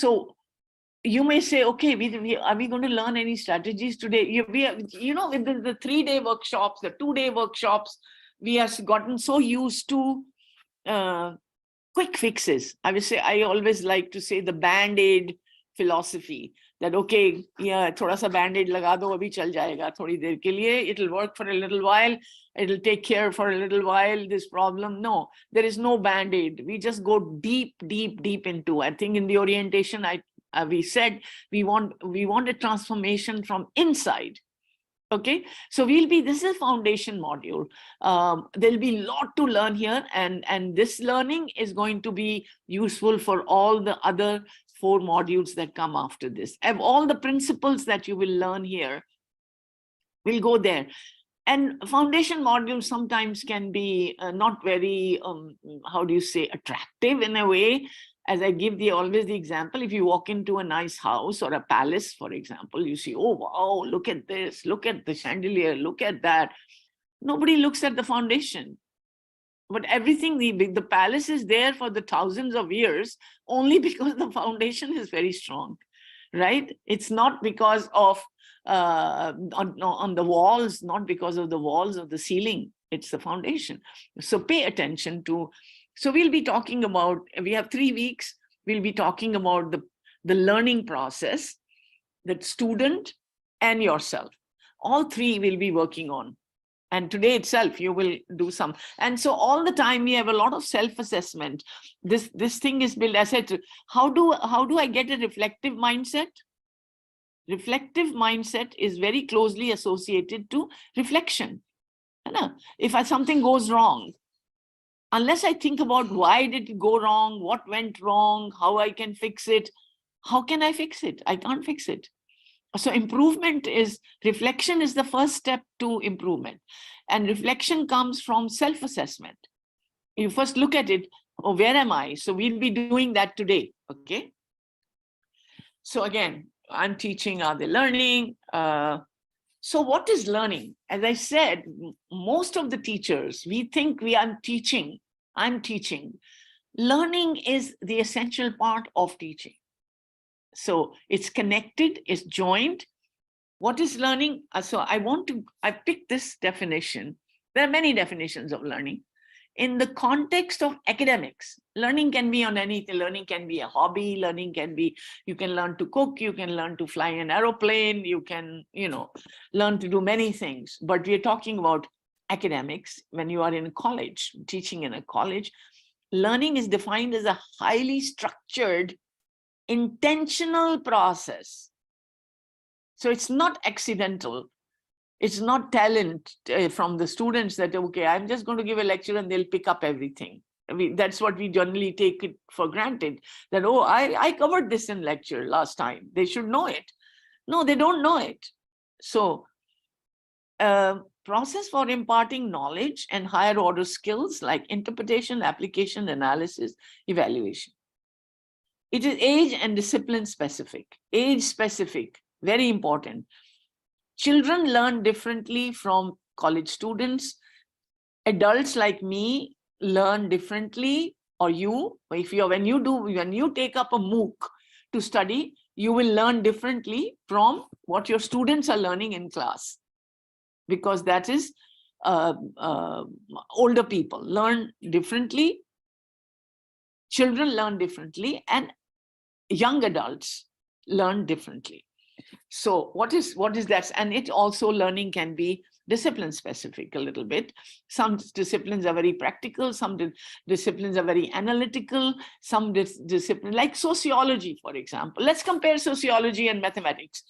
So you may say, okay, are we going to learn any strategies today? With the 3-day workshops, the 2-day workshops, we have gotten so used to quick fixes. I always like to say the band-aid philosophy, that okay, yeah, thoda sa band-aid laga do, abhi chal jayega thodi der ke liye, it'll work for a little while, it'll take care for a little while, this problem. No, there is no band-aid. We just go deep into. I think in the orientation, we said we want a transformation from inside. Okay, so this is a foundation module. There'll be a lot to learn here, and this learning is going to be useful for all the other 4 modules that come after this. And all the principles that you will learn here will go there. And foundation modules sometimes can be not very, attractive in a way. As I give always the example, if you walk into a nice house or a palace, for example, you see, oh, wow, look at this, look at the chandelier, look at that. Nobody looks at the foundation. But everything, the palace is there for the thousands of years only because the foundation is very strong, right? It's not because of on the walls, not because of the walls or the ceiling, it's the foundation. So pay attention to. So we'll be talking about, we have 3 weeks, we'll be talking about the learning process, the student and yourself. All 3 will be working on. And today itself, you will do some. And so all the time we have a lot of self-assessment. This thing is built. I said, how do I get a reflective mindset? Reflective mindset is very closely associated to reflection. If something goes wrong, unless I think about why did it go wrong, what went wrong, how I can fix it, how can I fix it? I can't fix it. So reflection is the first step to improvement. And reflection comes from self-assessment. You first look at it, oh, where am I? So we'll be doing that today, okay? So again, I'm teaching, are they learning? So what is learning? As I said, most of the teachers, we think I'm teaching. Learning is the essential part of teaching. So it's connected, it's joined. What is learning? So I picked this definition. There are many definitions of learning. In the context of academics, learning can be on anything. Learning can be a hobby. Learning can be, you can learn to cook, you can learn to fly an aeroplane, you can, learn to do many things. But we're talking about academics. When you are in college, teaching in a college, learning is defined as a highly structured, intentional process. So it's not accidental. It's not talent from the students that, okay, I'm just going to give a lecture and they'll pick up everything. That's what we generally take it for granted, that, oh, I covered this in lecture last time, they should know it. No, they don't know it. So process for imparting knowledge and higher order skills like interpretation, application, analysis, evaluation. It is age and discipline specific. Age specific, very important. Children learn differently from college students. Adults like me learn differently, or when you take up a MOOC to study, you will learn differently from what your students are learning in class, because that is older people learn differently, children learn differently, and young adults learn differently. So what is that? And it also, learning can be discipline specific a little bit. Some disciplines are very practical, some disciplines are very analytical, some disciplines like sociology, for example. Let's compare sociology and mathematics.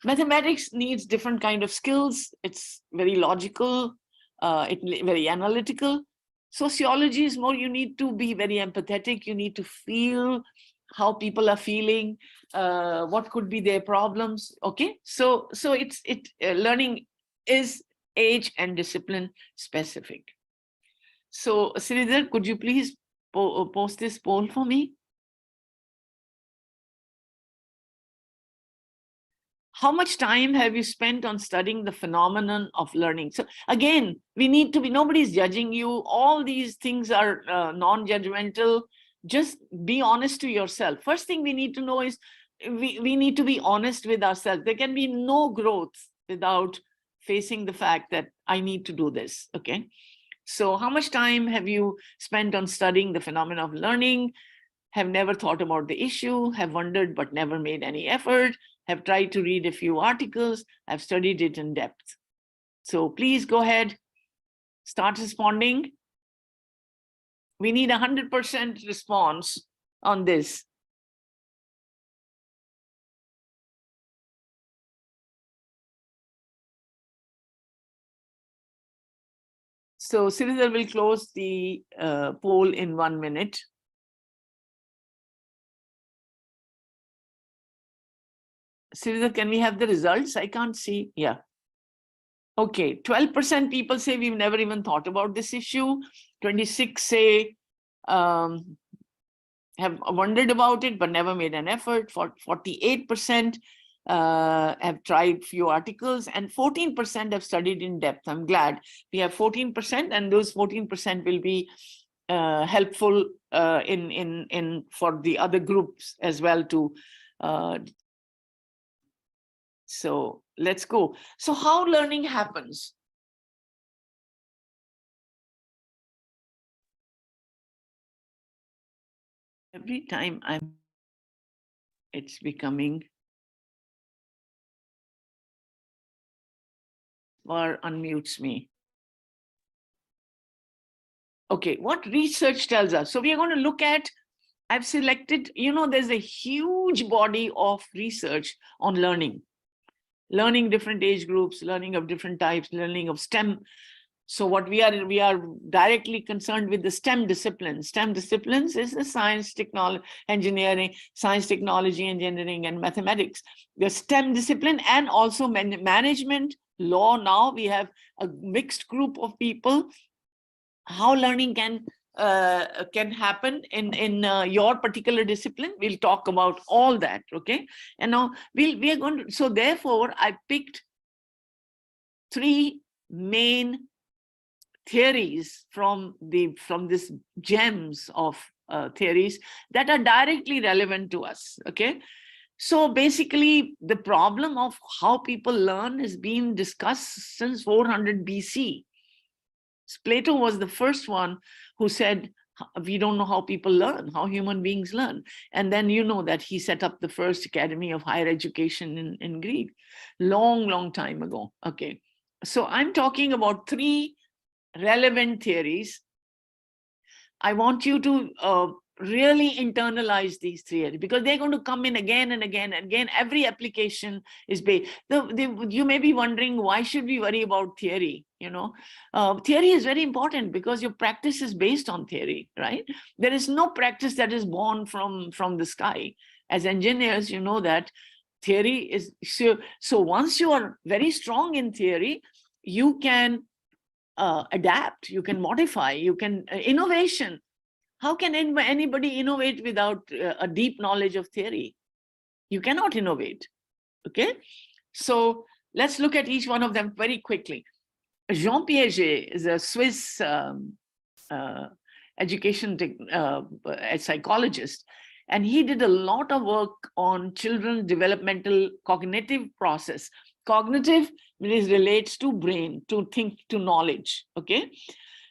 Mathematics needs different kind of skills. It's very logical, very analytical. Sociology is more, you need to be very empathetic, you need to feel how people are feeling, what could be their problems. Okay, so learning is age and discipline specific. So Sridhar, could you please post this poll for me? How much time have you spent on studying the phenomenon of learning? So again, we need to be, nobody's judging you. All these things are non-judgmental. Just be honest to yourself. First thing we need to know is we need to be honest with ourselves. There can be no growth without facing the fact that I need to do this, okay? So how much time have you spent on studying the phenomena of learning? Have never thought about the issue, have wondered but never made any effort, have tried to read a few articles, have studied it in depth. So please go ahead, start responding. We need 100% response on this. So Sridhar will close the poll in 1 minute. Sridhar, can we have the results? I can't see. Yeah. Okay, 12% people say we've never even thought about this issue. 26 say have wondered about it but never made an effort. 48% have tried few articles, and 14% have studied in depth. I'm glad we have 14%, and those 14% will be helpful in for the other groups as well to. So let's go. So how learning happens? Every time it's becoming or unmutes me. Okay, what research tells us? So we are going to look at, I've selected, there's a huge body of research on learning different age groups, learning of different types, learning of STEM. So what we are directly concerned with the STEM disciplines. STEM disciplines is the science, technology, engineering, science, technology, engineering, and mathematics. The STEM discipline, and also management, law. Now we have a mixed group of people. How learning can happen in your particular discipline. We'll talk about all that, okay? And now we are going to, so therefore I picked 3 main theories from this gems of theories that are directly relevant to us, okay? So basically the problem of how people learn is being discussed since 400 BC. Plato was the first one who said, we don't know how people learn, how human beings learn. And then you know that he set up the first academy of higher education in Greece, long time ago, okay? So I'm talking about 3 relevant theories. I want you to really internalize these theories, because they're going to come in again and again and again. Every application is based. You may be wondering, why should we worry about theory? Theory is very important because your practice is based on theory, right? There is no practice that is born from the sky. As engineers, you know that theory is so once you are very strong in theory, you can adapt, you can modify, you can innovation. How can anybody innovate without a deep knowledge of theory? You cannot innovate, okay? So let's look at each one of them very quickly. Jean Piaget is a Swiss education psychologist, and he did a lot of work on children's developmental cognitive process. Cognitive relates to brain, to think, to knowledge, okay?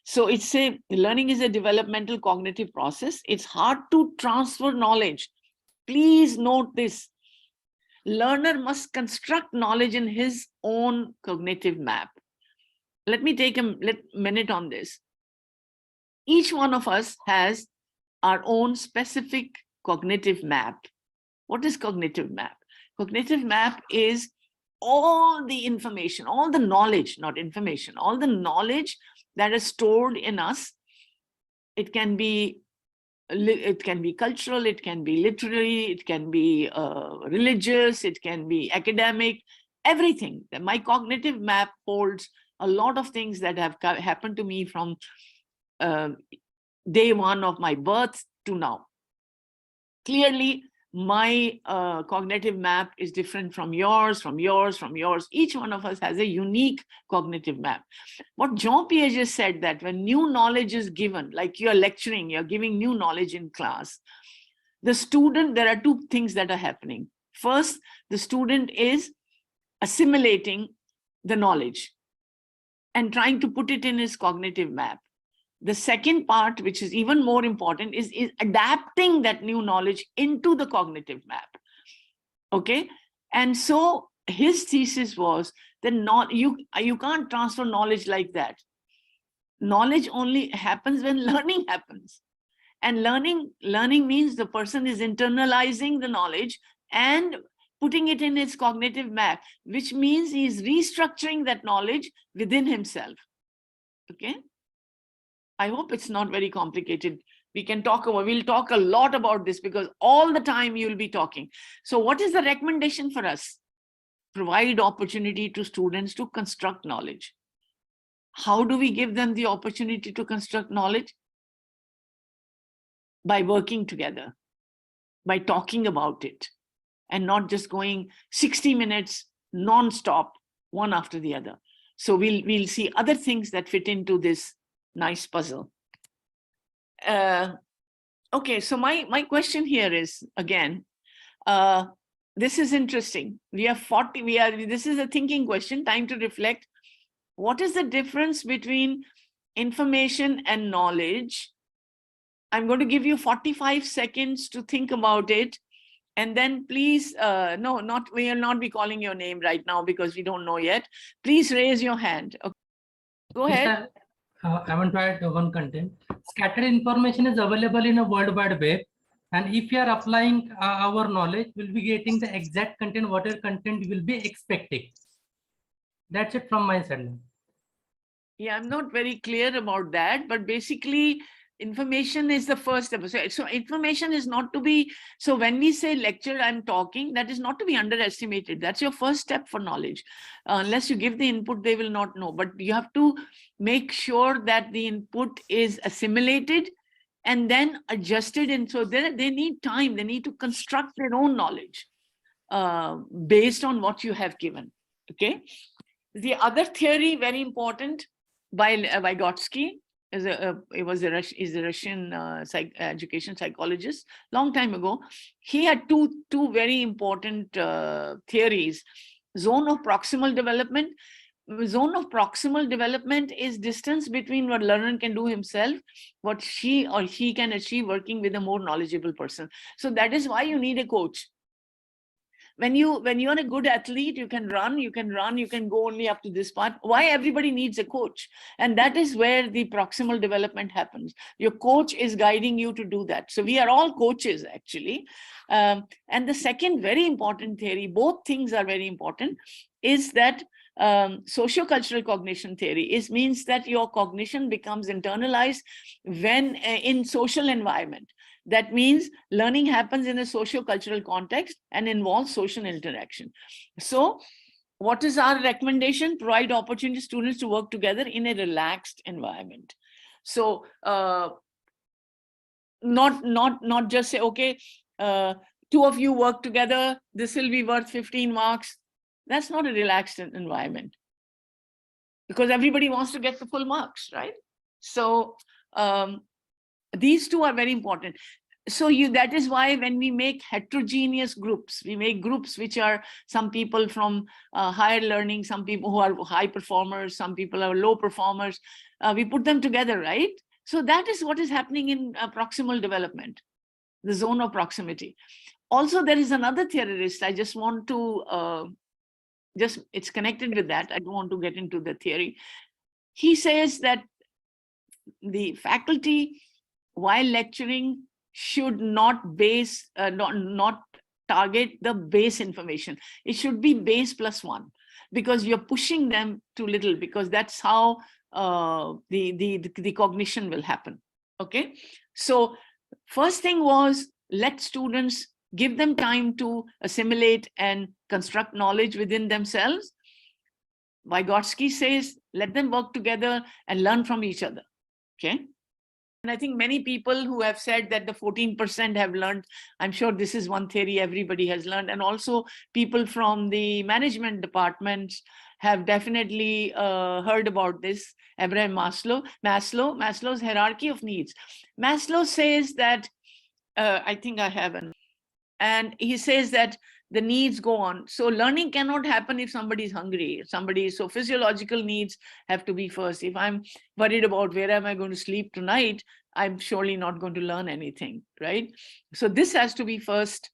So it's learning is a developmental cognitive process. It's hard to transfer knowledge. Please note this. Learner must construct knowledge in his own cognitive map. Let me take a minute on this. Each one of us has our own specific cognitive map. What is cognitive map? Cognitive map is all the information, all the knowledge, not information, all the knowledge that is stored in us. It can be cultural, it can be literary, it can be religious, it can be academic, everything. My cognitive map holds a lot of things that have happened to me from day 1 of my birth to now. Clearly, My cognitive map is different from yours, from yours, from yours. Each one of us has a unique cognitive map. What Jean Piaget said, that when new knowledge is given, like you're lecturing, you're giving new knowledge in class, the student, there are two things that are happening. First, the student is assimilating the knowledge and trying to put it in his cognitive map. The second part, which is even more important, is adapting that new knowledge into the cognitive map. Okay. And so his thesis was that you can't transfer knowledge like that. Knowledge only happens when learning happens. And learning means the person is internalizing the knowledge and putting it in his cognitive map, which means he's restructuring that knowledge within himself. Okay. I hope it's not very complicated. We'll talk a lot about this, because all the time you'll be talking. So what is the recommendation for us? Provide opportunity to students to construct knowledge. How do we give them the opportunity to construct knowledge? By working together, by talking about it, and not just going 60 minutes non-stop, one after the other. So we'll see other things that fit into this nice puzzle. Okay, so my question here is, again, this is interesting. This is a thinking question, time to reflect. What is the difference between information and knowledge? I'm going to give you 45 seconds to think about it. And then please, we will not be calling your name right now because we don't know yet. Please raise your hand. Okay. Go ahead. I want to add one content. Scattered information is available in a World Wide Web. And if you are applying our knowledge, we'll be getting the exact content, whatever content you will be expecting. That's it from my side. Yeah, I'm not very clear about that, but basically information is the first step. So information is not to be, so when we say lecture, I'm talking, that is not to be underestimated. That's your first step for knowledge. Unless you give the input, they will not know, but you have to make sure that the input is assimilated and then adjusted. And so they need time, they need to construct their own knowledge based on what you have given, okay? The other theory, very important, by Vygotsky, is a Russian education psychologist, long time ago. He had two very important theories. Zone of proximal development. Zone of proximal development is distance between what learner can do himself, what she or he can achieve working with a more knowledgeable person. So that is why you need a coach. When you're a good athlete, you can run, you can go only up to this part. Why everybody needs a coach? And that is where the proximal development happens. Your coach is guiding you to do that. So we are all coaches, actually. And the second very important theory, both things are very important, is that socio-cultural cognition theory means that your cognition becomes internalized when in social environment. That means learning happens in a socio-cultural context and involves social interaction. So what is our recommendation? Provide opportunity to students to work together in a relaxed environment. So not just say, okay, two of you work together, this will be worth 15 marks. That's not a relaxed environment, because everybody wants to get the full marks, right? So these two are very important. So that is why when we make heterogeneous groups, we make groups which are some people from higher learning, some people who are high performers, some people are low performers, we put them together, right? So that is what is happening in proximal development, the zone of proximity. Also, there is another theorist, I just want to, it's connected with that, I don't want to get into the theory. He says that the faculty, while lecturing, should not target the base information. It should be base plus one, because you're pushing them too little, because that's how the cognition will happen. Okay, so first thing was, let students, give them time to assimilate and construct knowledge within themselves. Vygotsky says, let them work together and learn from each other. Okay. And I think many people who have said that the 14% have learned, I'm sure this is one theory everybody has learned. And also people from the management departments have definitely heard about this. Abraham Maslow's hierarchy of needs. Maslow says that, I think I have an, and he says that the needs go on. So learning cannot happen if somebody is hungry. So physiological needs have to be first. If I'm worried about where am I going to sleep tonight, I'm surely not going to learn anything, right? So this has to be first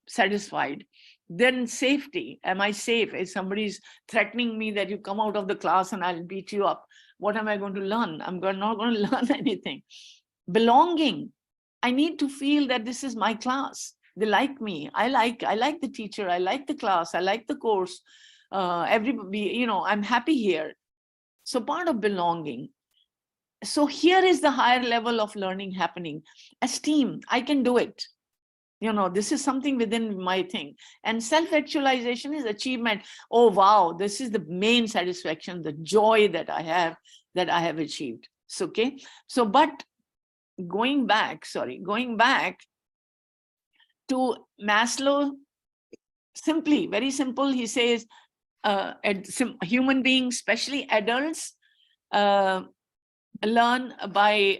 satisfied. Then safety. Am I safe? If somebody's threatening me that you come out of the class and I'll beat you up, what am I going to learn? I'm not going to learn anything. Belonging. I need to feel that this is my class. They like me. I like the teacher. I like the class. I like the course. Everybody, I'm happy here. So part of belonging. So here is the higher level of learning happening. Esteem. I can do it. This is something within my thing. And self-actualization is achievement. Oh, wow, this is the main satisfaction, the joy that I have achieved. So, okay. So, but going back to Maslow, simply, very simple, he says, human beings, especially adults, learn by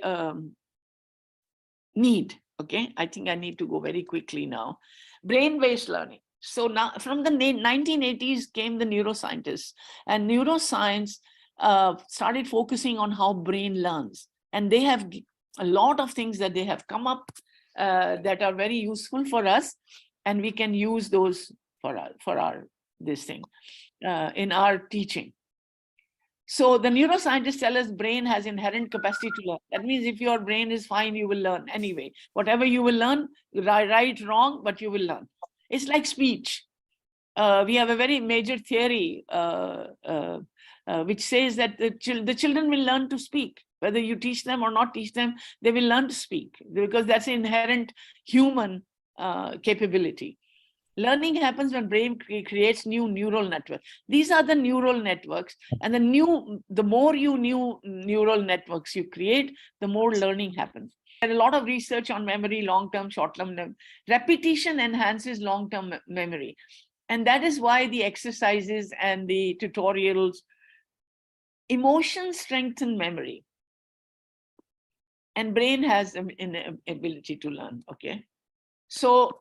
need. Okay, I think I need to go very quickly now. Brain-based learning. So now from the 1980s came the neuroscientists, and neuroscience started focusing on how brain learns. And they have a lot of things that they have come up that are very useful for us, and we can use those for our this thing in our teaching. So the neuroscientists tell us brain has inherent capacity to learn. That means if your brain is fine, you will learn anyway. Whatever you will learn, right, wrong, but you will learn. It's like speech. We have a very major theory which says that the children will learn to speak. Whether you teach them or not teach them, they will learn to speak because that's an inherent human capability. Learning happens when brain creates new neural networks. These are the neural networks, and the more new neural networks you create, the more learning happens. There's a lot of research on memory, long-term, short-term memory. Repetition enhances long-term memory. And that is why the exercises and the tutorials, emotions strengthen memory. And brain has an ability to learn, okay? So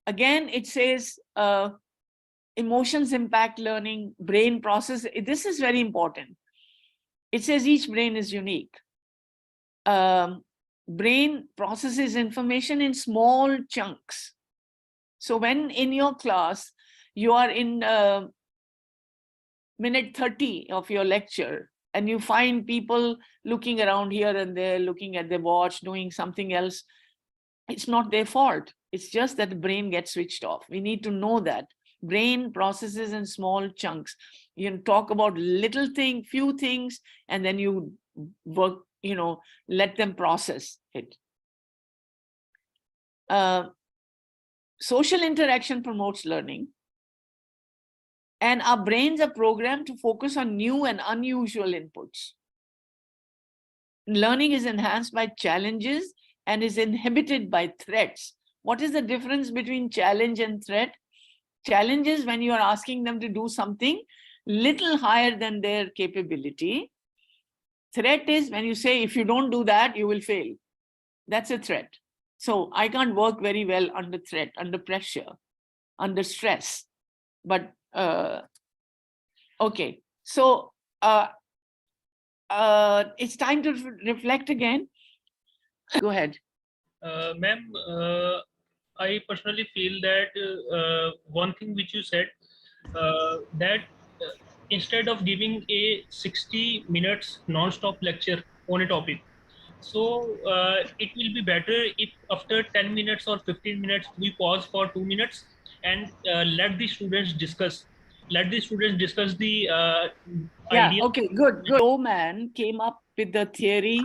again, it says emotions impact learning, brain process. This is very important. It says each brain is unique. Brain processes information in small chunks. So when in your class, you are in minute 30 of your lecture, and you find people looking around here and there, looking at their watch, doing something else, it's not their fault. It's just that the brain gets switched off. We need to know that. Brain processes in small chunks. You can talk about little thing, few things, and then you work, let them process it. Social interaction promotes learning. And our brains are programmed to focus on new and unusual inputs. Learning is enhanced by challenges and is inhibited by threats. What is the difference between challenge and threat? Challenge is when you are asking them to do something little higher than their capability. Threat is when you say, if you don't do that, you will fail. That's a threat. So I can't work very well under threat, under pressure, under stress. But okay, so it's time to reflect again. Go ahead. Ma'am, I personally feel that one thing which you said, that instead of giving a 60 minutes non-stop lecture on a topic, so it will be better if after 10 minutes or 15 minutes, we pause for 2 minutes and let the students discuss. Let the students discuss the idea. Okay, good. Bowman came up with the theory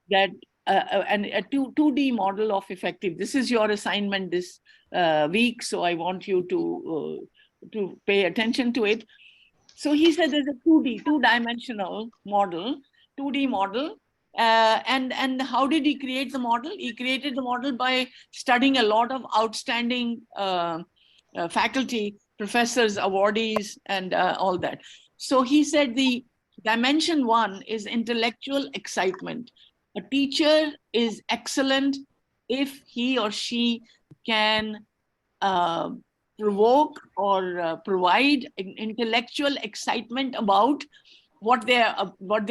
that and a 2D model of effective. This is your assignment this week, so I want you to pay attention to it. So he said there's a 2D, two-dimensional model, 2D model, And how did he create the model? He created the model by studying a lot of outstanding faculty, professors, awardees, and all that. So he said the dimension 1 is intellectual excitement. A teacher is excellent if he or she can provoke or provide intellectual excitement about what they're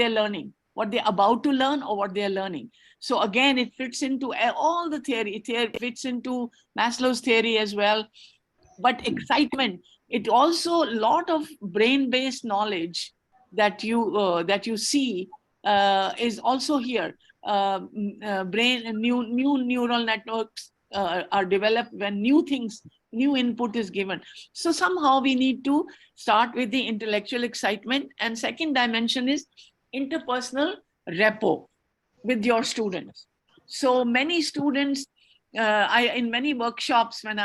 learning, what they're about to learn, or what they're learning. So again, it fits into all the theory. It fits into Maslow's theory as well. But excitement, it also a lot of brain-based knowledge that you see is also here. Brain and new neural networks are developed when new input is given. So somehow we need to start with the intellectual excitement. And second dimension is interpersonal rapport with your students. So many students, in many workshops, when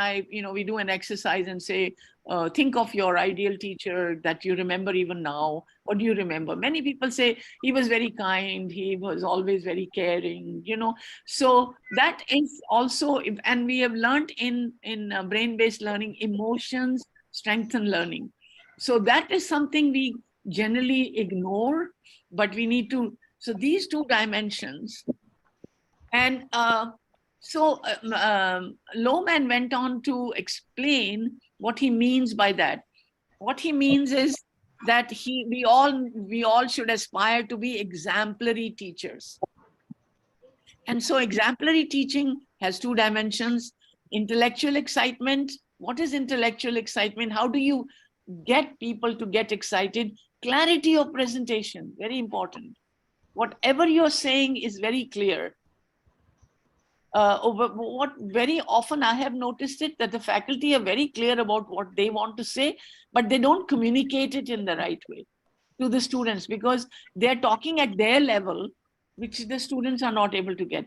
we do an exercise and say, think of your ideal teacher that you remember even now. What do you remember? Many people say he was very kind, he was always very caring, So that is also, and we have learned in brain-based learning, emotions strengthen learning. So that is something we generally ignore, but we need to. So these two dimensions. And Lohman went on to explain what he means by that. What he means is that we all should aspire to be exemplary teachers. And so exemplary teaching has two dimensions: intellectual excitement. What is intellectual excitement? How do you get people to get excited? Clarity of presentation, very important. Whatever you're saying is very clear. What very often I have noticed it, that the faculty are very clear about what they want to say, but they don't communicate it in the right way to the students because they're talking at their level, which the students are not able to get.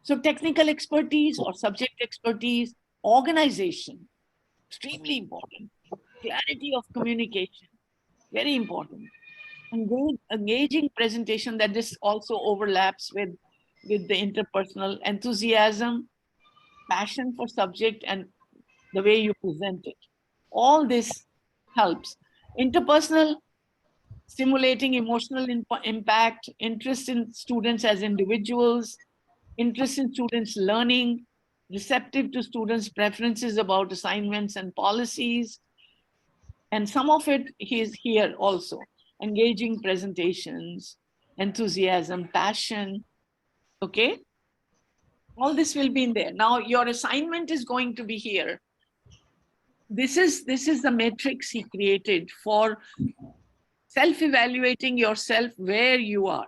So technical expertise or subject expertise, organization, extremely important. Clarity of communication, very important. Engaging presentation, that this also overlaps with the interpersonal enthusiasm, passion for subject, and the way you present it. All this helps. Interpersonal, stimulating emotional impact, interest in students as individuals, interest in students' learning, receptive to students' preferences about assignments and policies. And some of it is here also. Engaging presentations, enthusiasm, passion, okay? All this will be in there. Now your assignment is going to be here. This is the matrix he created for self-evaluating yourself where you are.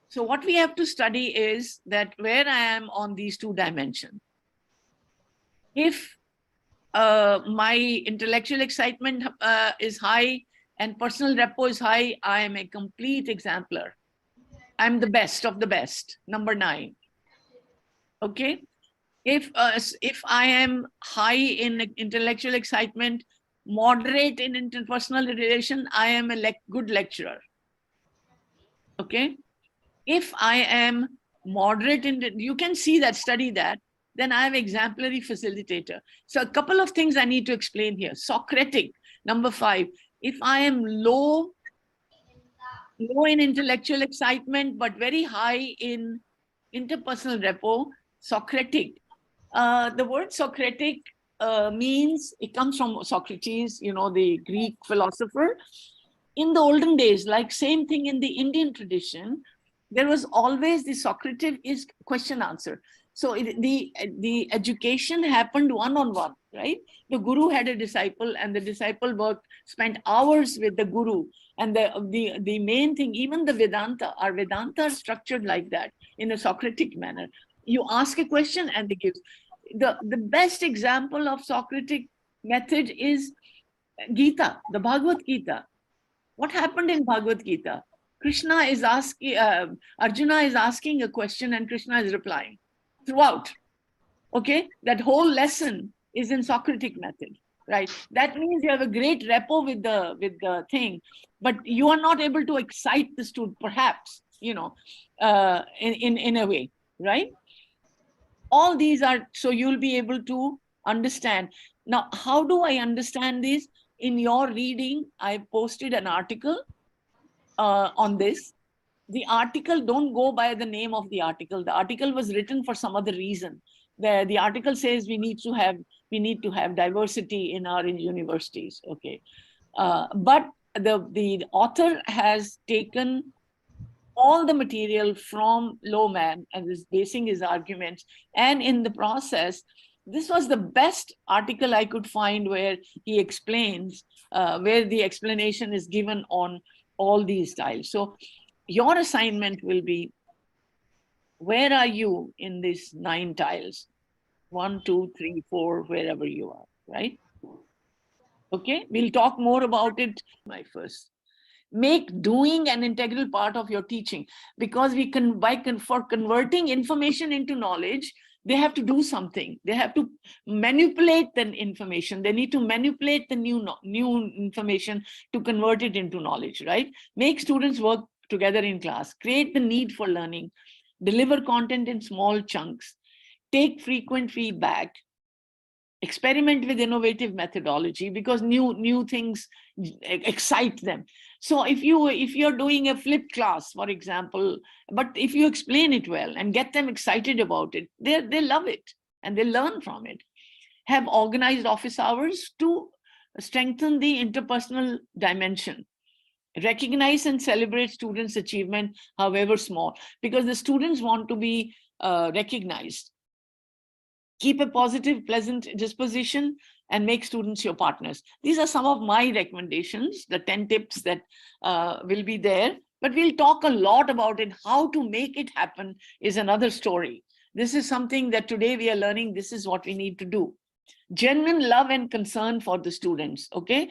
So what we have to study is that where I am on these two dimensions. If my intellectual excitement is high and personal rapport is high, I am a complete exemplar. I'm the best of the best, number 9. Okay. If I am high in intellectual excitement, moderate in interpersonal relation, I am a good lecturer. Okay. If I am moderate in, you can see that, study that, then I am exemplary facilitator. So a couple of things I need to explain here. Socratic, number 5. If I am low in intellectual excitement, but very high in interpersonal rapport, Socratic. The word Socratic means, it comes from Socrates, the Greek philosopher. In the olden days, like same thing in the Indian tradition, there was always the Socratic is question answer. So the education happened one-on-one, right? The guru had a disciple and the disciple spent hours with the guru. And the main thing, even the Vedanta, our Vedanta are structured like that in a Socratic manner. You ask a question and they give. The best example of Socratic method is Gita, the Bhagavad Gita. What happened in Bhagavad Gita? Krishna is asking, Arjuna is asking a question and Krishna is replying throughout. Okay, that whole lesson is in Socratic method, right? That means you have a great rapport with the thing, but you are not able to excite the student, perhaps. you know, in a way, right? All these are, so you'll be able to understand. Now, how do I understand this? In your reading, I posted an article on this. The article, don't go by the name of the article. The article was written for some other reason. The article says we need to have diversity in our universities. Okay, but the author has taken all the material from Lohmann and is basing his arguments. And in the process, this was the best article I could find where he explains, where the explanation is given on all these styles. So your assignment will be, where are you in these 9 tiles? 1, 2, 3, 4, wherever you are, right? Okay, we'll talk more about it. My first, make doing an integral part of your teaching, because we can, for converting information into knowledge, they have to do something. They have to manipulate the information. They need to manipulate the new information to convert it into knowledge, right? Make students work together in class, create the need for learning, deliver content in small chunks, take frequent feedback, experiment with innovative methodology, because new things excite them. So if you're doing a flipped class, for example, but if you explain it well and get them excited about it, they love it and they learn from it. Have organized office hours to strengthen the interpersonal dimension. Recognize and celebrate students' achievement, however small, because the students want to be recognized. Keep a positive, pleasant disposition and make students your partners. These are some of my recommendations, the 10 tips that will be there, but we'll talk a lot about it. How to make it happen is another story. This is something that today we are learning. This is what we need to do. Genuine love and concern for the students, okay?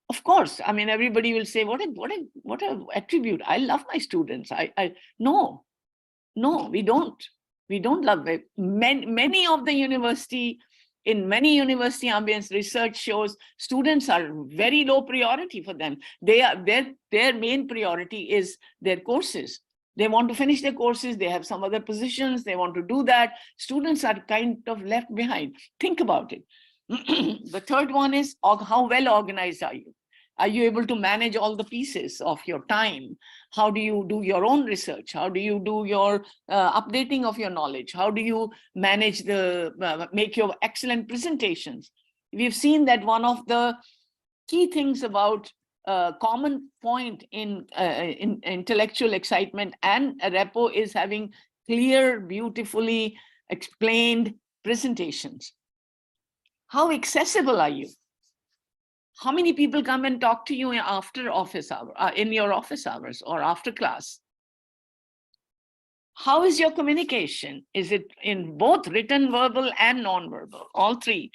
Of course, I mean, everybody will say, what a attribute. I love my students. No, we don't. We don't love it. Many of the university, in many university ambience, research shows students are very low priority for them. Their main priority is their courses. They want to finish their courses. They have some other positions. They want to do that. Students are kind of left behind. Think about it. The third one is, how well organized are you? Are you able to manage all the pieces of your time? How do you do your own research? How do you do your updating of your knowledge? How do you manage make your excellent presentations? We've seen that one of the key things about common point in intellectual excitement and a repo is having clear, beautifully explained presentations. How accessible are you? How many people come and talk to you after office hour, in your office hours or after class? How is your communication? Is it in both written, verbal, and non-verbal? All three.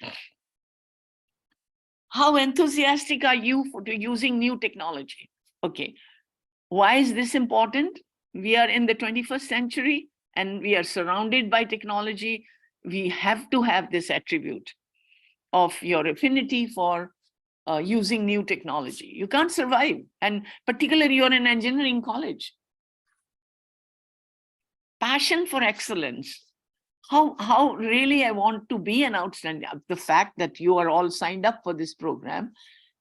How enthusiastic are you for using new technology? Okay. Why is this important? We are in the 21st century and we are surrounded by technology. We have to have this attribute of your affinity for using new technology. You can't survive. And particularly you're in engineering college. Passion for excellence. How really I want to be an outstanding. The fact that you are all signed up for this program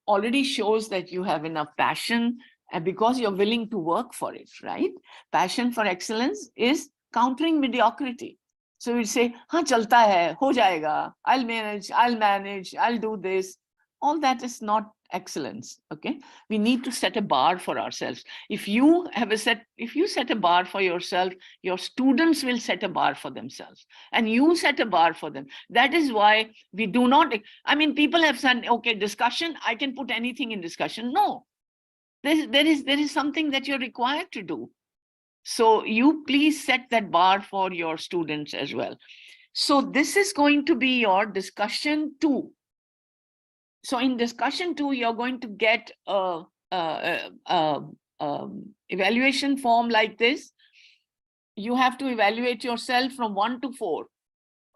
already shows that you have enough passion, and because you're willing to work for it, right? Passion for excellence is countering mediocrity. So we say, हाँ चलता है, हो जाएगा, I'll manage, I'll do this. All that is not excellence, okay? We need to set a bar for ourselves. If you set a bar for yourself, your students will set a bar for themselves, and you set a bar for them. That is why we do not, I mean, people have said, okay, discussion, I can put anything in discussion. No, there is something that you're required to do. So you please set that bar for your students as well. So this is going to be your discussion 2. So in discussion 2, you're going to get a evaluation form like this. You have to evaluate yourself from 1 to 4.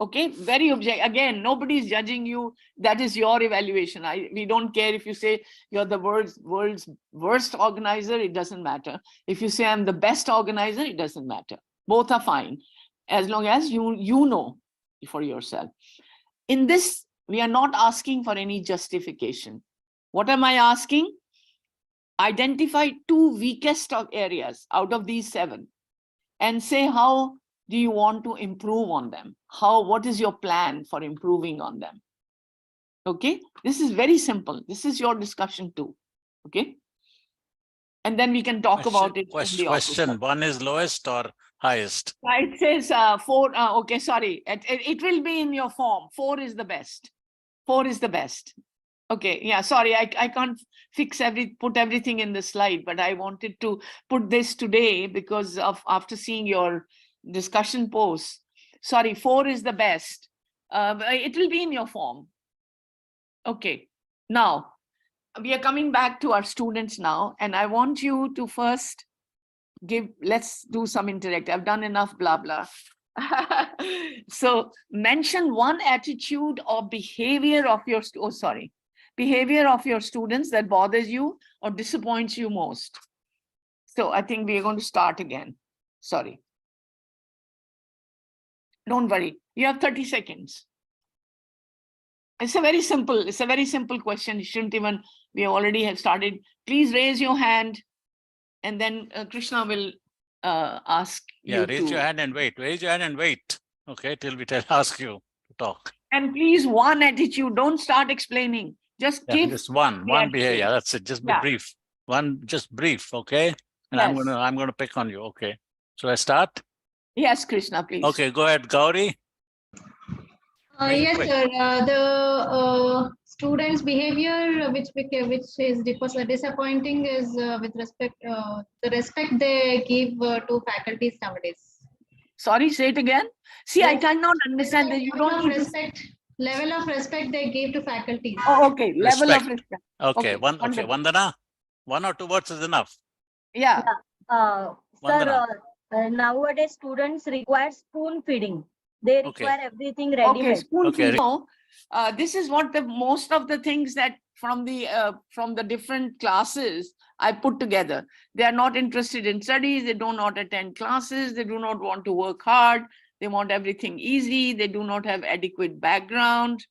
Okay, very object. Again, nobody's judging you. That is your evaluation. We don't care if you say you're the world's worst organizer. It doesn't matter. If you say I'm the best organizer, it doesn't matter. Both are fine, as long as you know for yourself. In this, we are not asking for any justification. What am I asking? Identify 2 weakest of areas out of these 7, and say how do you want to improve on them? What is your plan for improving on them? Okay, this is very simple. This is your discussion too. Okay, and then we can talk about it. Question: one is lowest or highest? It says 4. Okay, sorry. It will be in your form. 4 is the best. 4 is the best. Okay, yeah, sorry, I can't put everything in the slide, but I wanted to put this today because of after seeing your discussion posts. Sorry, 4 is the best. It will be in your form. Okay, now we are coming back to our students now, and I want you to first let's do some interact. I've done enough blah blah. So mention one attitude or behavior of your behavior of your students that bothers you or disappoints you most. So I think we are going to start again. Sorry. Don't worry. You have 30 seconds. It's a very simple question. You shouldn't even, we already have started. Please raise your hand, and then Krishna will ask you. Yeah, raise your hand and wait. Raise your hand and wait. Okay, till we ask you to talk. And please, one attitude. Don't start explaining. Just give. Just one behavior. That's it. Just be brief. Just brief. Okay. And yes. I'm gonna pick on you. Okay. So I start. Yes, Krishna, please. Okay, go ahead, Gauri. Yes, sir. The students' behavior, which is disappointing, is with respect the respect they give to faculties nowadays. Sorry, say it again. See, yes. I cannot understand that you don't level of respect they give to faculties. Oh, okay. Level of respect. Okay. Vandana, 1 or 2 words is enough. Yeah. Sir, nowadays students require spoon feeding. They require everything ready. Okay, spoon feeding. So, this is what most of the things that from the different classes I put together. They are not interested in studies. They do not attend classes. They do not want to work hard. They want everything easy. They do not have adequate background.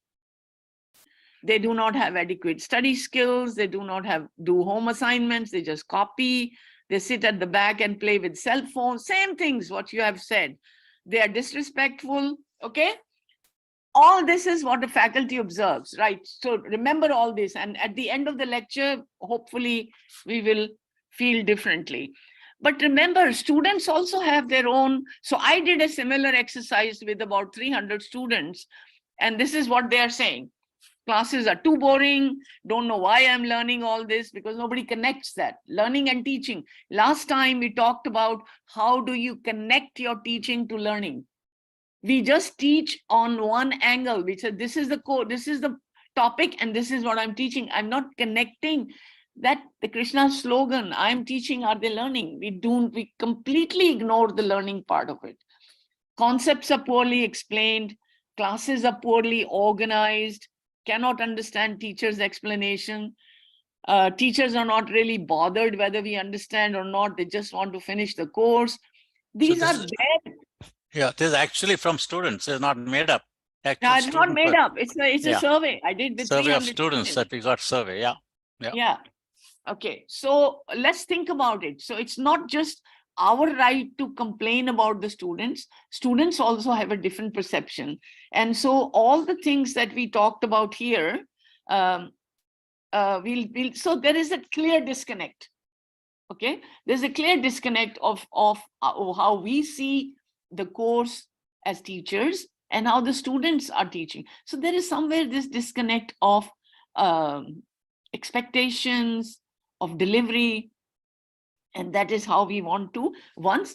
They do not have adequate study skills. They do not do home assignments. They just copy. They sit at the back and play with cell phones. Same things what you have said. They are disrespectful. Okay. All this is what the faculty observes, right? So remember all this. And at the end of the lecture, hopefully we will feel differently. But remember, students also have their own. So I did a similar exercise with about 300 students. And this is what they are saying. Classes are too boring. Don't know why I'm learning all this, because nobody connects that. Learning and teaching. Last time we talked about how do you connect your teaching to learning. We just teach on one angle. We said, this is the core, this is the topic, and this is what I'm teaching. I'm not connecting that. The Krishna slogan, I'm teaching, are they learning? We completely ignore the learning part of it. Concepts are poorly explained. Classes are poorly organized. Cannot understand teachers' explanation. Teachers are not really bothered whether we understand or not. They just want to finish the course. These are bad. Yeah, this is actually from students. It's not made up. No, it's not made up. It's a survey. I did with survey of students that we got survey. Yeah. Okay. So let's think about it. So it's not just our right to complain about the students. Students also have a different perception. And so all the things that we talked about here, so there is a clear disconnect. Okay. There's a clear disconnect of how we see the course as teachers and how the students are teaching. So there is somewhere this disconnect of expectations, of delivery, and that is how we want to. Once,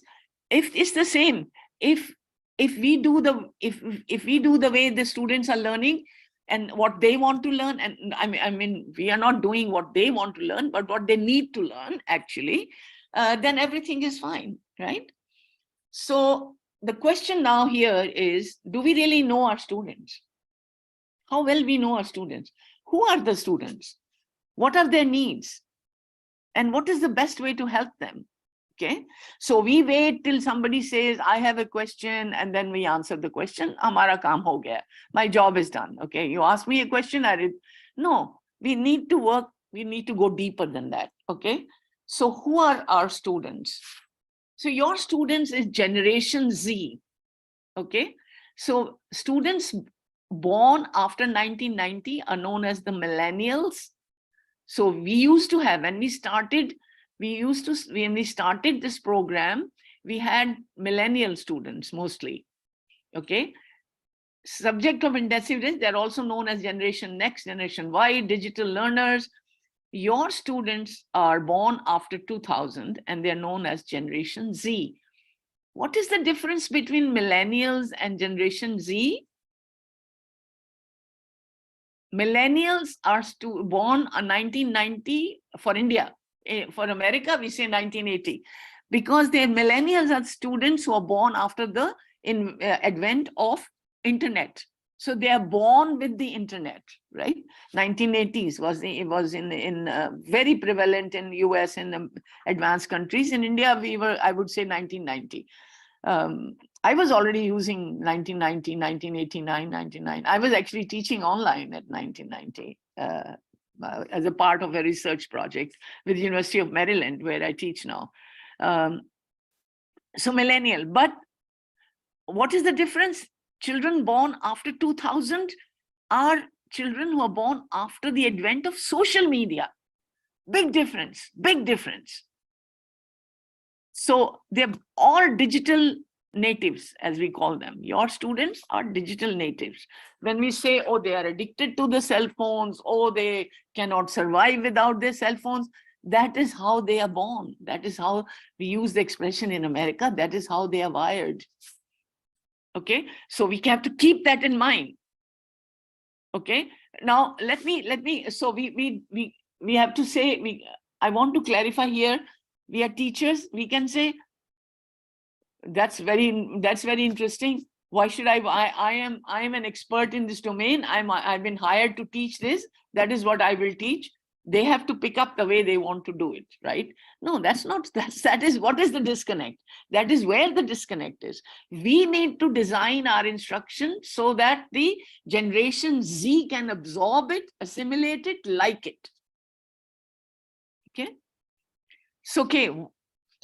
if it's the same, if we do the way the students are learning and what they want to learn, and I mean we are not doing what they want to learn, but what they need to learn actually, then everything is fine, right? So the question now here is, do we really know our students? How well we know our students? Who are the students? What are their needs? And what is the best way to help them? Okay, so we wait till somebody says, I have a question, and then we answer the question. Hamara kaam ho gaya. My job is done. Okay, you ask me a question, I did. No, we need to work, we need to go deeper than that. Okay, so who are our students? So your students is Generation Z. Okay, so students born after 1990 are known as the millennials. So we used to have, when we started this program, we had millennial students mostly. Okay, subject of intensive risk, they're also known as Generation Next, Generation Y, digital learners. Your students are born after 2000 and they're known as Generation Z. What is the difference between millennials and Generation Z? Millennials are born in 1990 for India. For America, we say 1980, because the millennials are students who are born after the advent of internet. So they are born with the internet, right? 1980s was very prevalent in US and advanced countries. In India, I would say 1990. I was already using 1990, 1989, 99. I was actually teaching online at 1990 as a part of a research project with the University of Maryland, where I teach now. So millennial, but what is the difference? Children born after 2000 are children who are born after the advent of social media. Big difference, big difference. So they're all digital natives, as we call them. Your students are digital natives. When we say, oh, they are addicted to the cell phones, oh, they cannot survive without their cell phones, that is how they are born. That is how we use the expression in America. That is how they are wired. Okay, so we have to keep that in mind. Okay, now let me. So we have to say, I want to clarify here. We are teachers. We can say, that's very interesting. Why should I am an expert in this domain. I've been hired to teach this. That is what I will teach. They have to pick up the way they want to do it, right? No, that is what is the disconnect. That is where the disconnect is. We need to design our instruction so that the Generation Z can absorb it, assimilate it, like it. Okay. So, okay,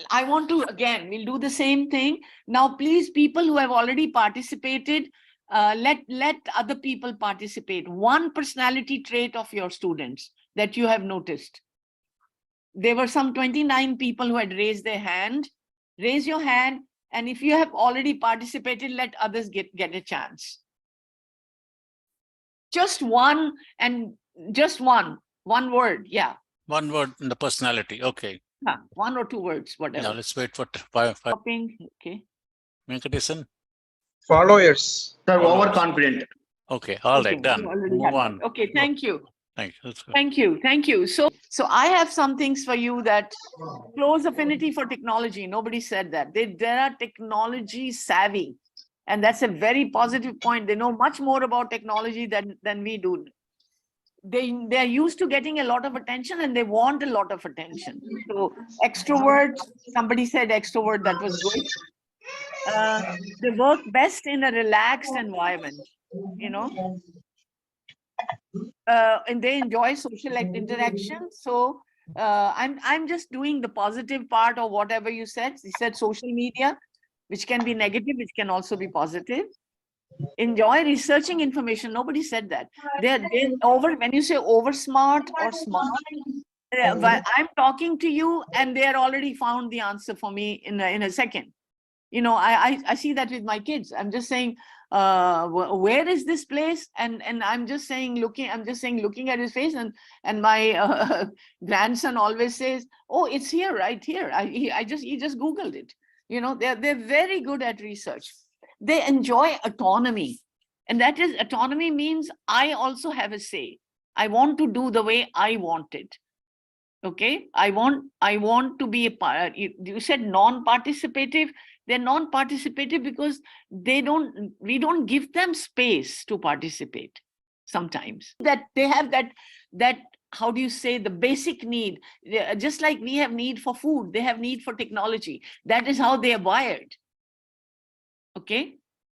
I want to, again, we'll do the same thing. Now, please, people who have already participated, let other people participate. One personality trait of your students that you have noticed. There were some 29 people who had raised their hand. Raise your hand, and if you have already participated, let others get a chance. Just one, and just one word, yeah. One word in the personality, okay. Huh, 1 or 2 words, whatever. Now let's wait for five. Okay. Venkatesan? Followers. Sir, overconfident. Okay, all right, Okay, done. you already Move had on. that. Okay, thank you. Thank you. That's good. Thank you. So I have some things for you that close affinity for technology. Nobody said that. They are technology savvy. And that's a very positive point. They know much more about technology than we do. They're used to getting a lot of attention and they want a lot of attention. So extrovert, somebody said extrovert, that was good. They work best in a relaxed environment, you know. And they enjoy social interaction. So I'm just doing the positive part of whatever you said. You said social media, which can be negative, which can also be positive. Enjoy researching information. Nobody said that. They're when you say over smart or smart, I'm talking to you and they're already found the answer for me in a second. You know, I see that with my kids. I'm just saying, where is this place? And I'm just saying, looking at his face, and my grandson always says, oh, it's here, right here. He just Googled it. You know, they're very good at research. They enjoy autonomy. And that is, autonomy means I also have a say. I want to do the way I want it. Okay, I want to be a part. You said non-participative. They're non-participative because we don't give them space to participate sometimes. That they have that, how do you say, the basic need, just like we have need for food, they have need for technology. That is how they are wired. Okay,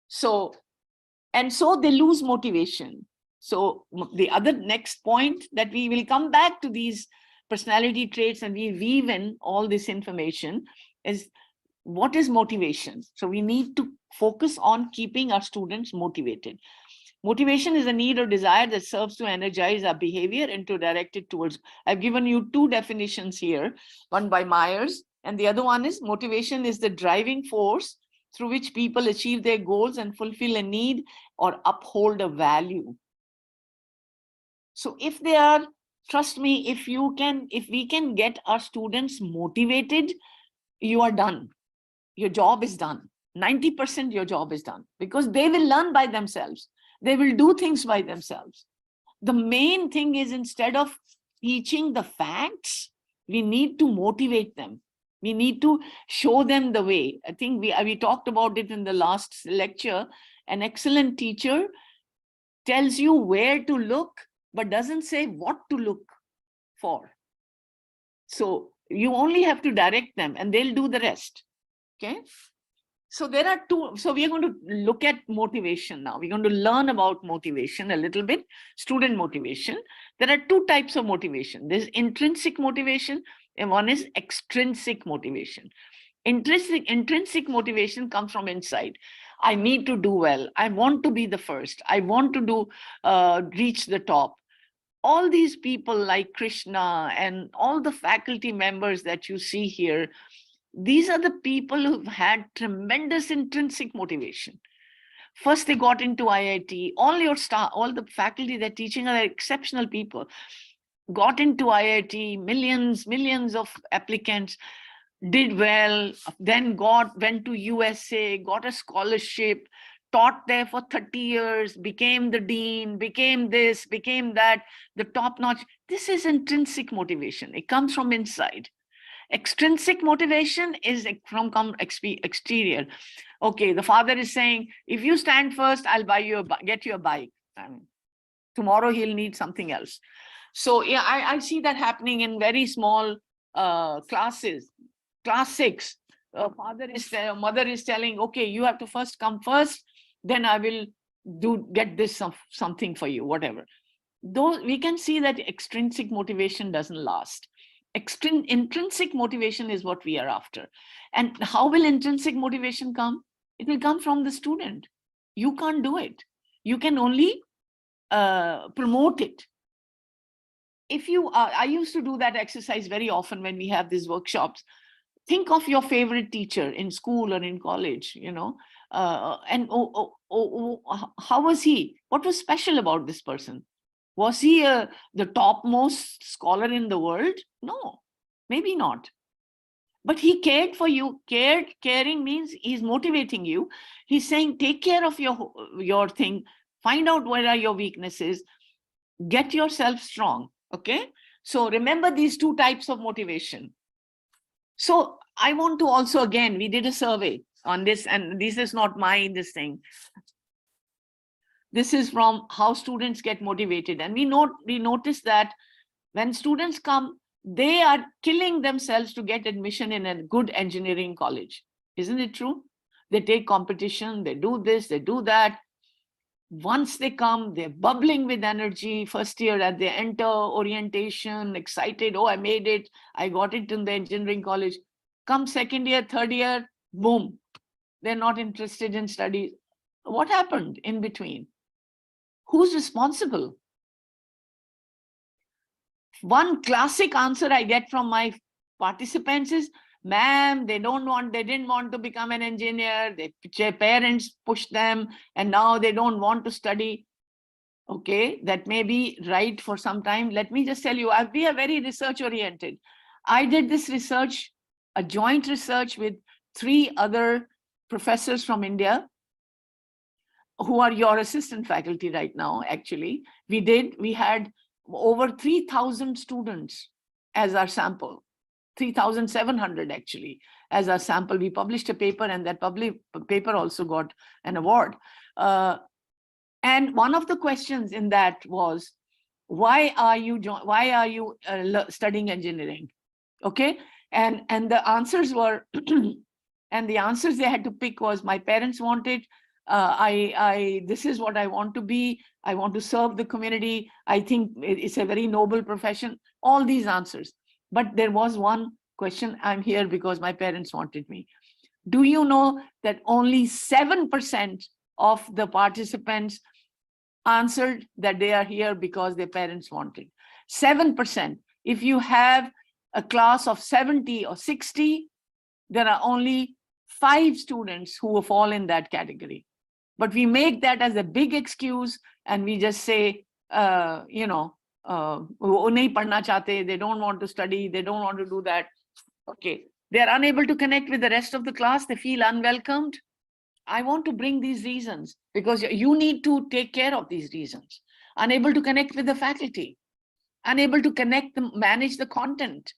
so they lose motivation. So the other next point that we will come back to these personality traits and we weave in all this information is what is motivation. So we need to focus on keeping our students motivated. Motivation is a need or desire that serves to energize our behavior and to direct it towards. I've given you two definitions here, one by Myers, and the other one is motivation is the driving force through which people achieve their goals and fulfill a need or uphold a value. So if they are, trust me, if we can get our students motivated, you are done. Your job is done. 90% your job is done, because they will learn by themselves. They will do things by themselves. The main thing is, instead of teaching the facts, we need to motivate them. We need to show them the way. I think we talked about it in the last lecture. An excellent teacher tells you where to look, but doesn't say what to look for. So you only have to direct them and they'll do the rest. Okay. So there are two. So we are going to look at motivation now. We're going to learn about motivation a little bit, student motivation. There are two types of motivation. There's intrinsic motivation and one is extrinsic motivation. Intrinsic motivation comes from inside. I need to do well. I want to be the first. I want to reach the top. All these people like Krishna and all the faculty members that you see here, these are the people who've had tremendous intrinsic motivation. First, they got into IIT. All your staff, all the faculty they're teaching are exceptional people. Got into IIT, millions of applicants, did well, then went to USA, got a scholarship, taught there for 30 years, became the dean, became this, became that, the top notch. This is intrinsic motivation. It comes from inside. Extrinsic motivation is from exterior. Okay, the father is saying, if you stand first, I'll get you a bike. Tomorrow he'll need something else. So yeah, I see that happening in very small classes. Class 6, mother is telling, okay, you have to first come first, then I will get this something for you, whatever. Though we can see that extrinsic motivation doesn't last. Intrinsic motivation is what we are after. And how will intrinsic motivation come? It will come from the student. You can't do it. You can only promote it. If you I used to do that exercise very often when we have these workshops. Think of your favorite teacher in school or in college, and how was he? What was special about this person? Was he the topmost scholar in the world? No, maybe not. But he cared for you. Caring means he's motivating you. He's saying, take care of your thing. Find out where are your weaknesses. Get yourself strong. Okay. So remember these two types of motivation. So I want to also, again, we did a survey on this, and this is not this thing. This is from how students get motivated. And we notice that when students come, they are killing themselves to get admission in a good engineering college. Isn't it true? They take competition, they do this, they do that. Once they come, they're bubbling with energy. First year as they enter, orientation, excited. Oh, I made it. I got it in the engineering college. Come second year, third year, boom. They're not interested in studies. What happened in between? Who's responsible? One classic answer I get from my participants is, ma'am, they didn't want to become an engineer. Their parents pushed them and now they don't want to study. Okay, that may be right for some time. Let me just tell you, we are very research oriented. I did this research, a joint research with 3 other professors from India who are your assistant faculty right now, actually. We had over 3,000 students as our sample. 3,700 actually as a sample. We published a paper, and that paper also got an award. And one of the questions in that was, why are you studying engineering? Okay, and the answers were, and the answers they had to pick was, my parents wanted. This is what I want to be. I want to serve the community. I think it's a very noble profession. All these answers. But there was one question, I'm here because my parents wanted me. Do you know that only 7% of the participants answered that they are here because their parents wanted? 7%. If you have a class of 70 or 60, there are only 5 students who will fall in that category. But we make that as a big excuse, and we just say, they don't want to study, they don't want to do that. Okay, they're unable to connect with the rest of the class, they feel unwelcomed. I want to bring these reasons because you need to take care of these reasons. Unable to connect with the faculty, unable to connect, manage the content,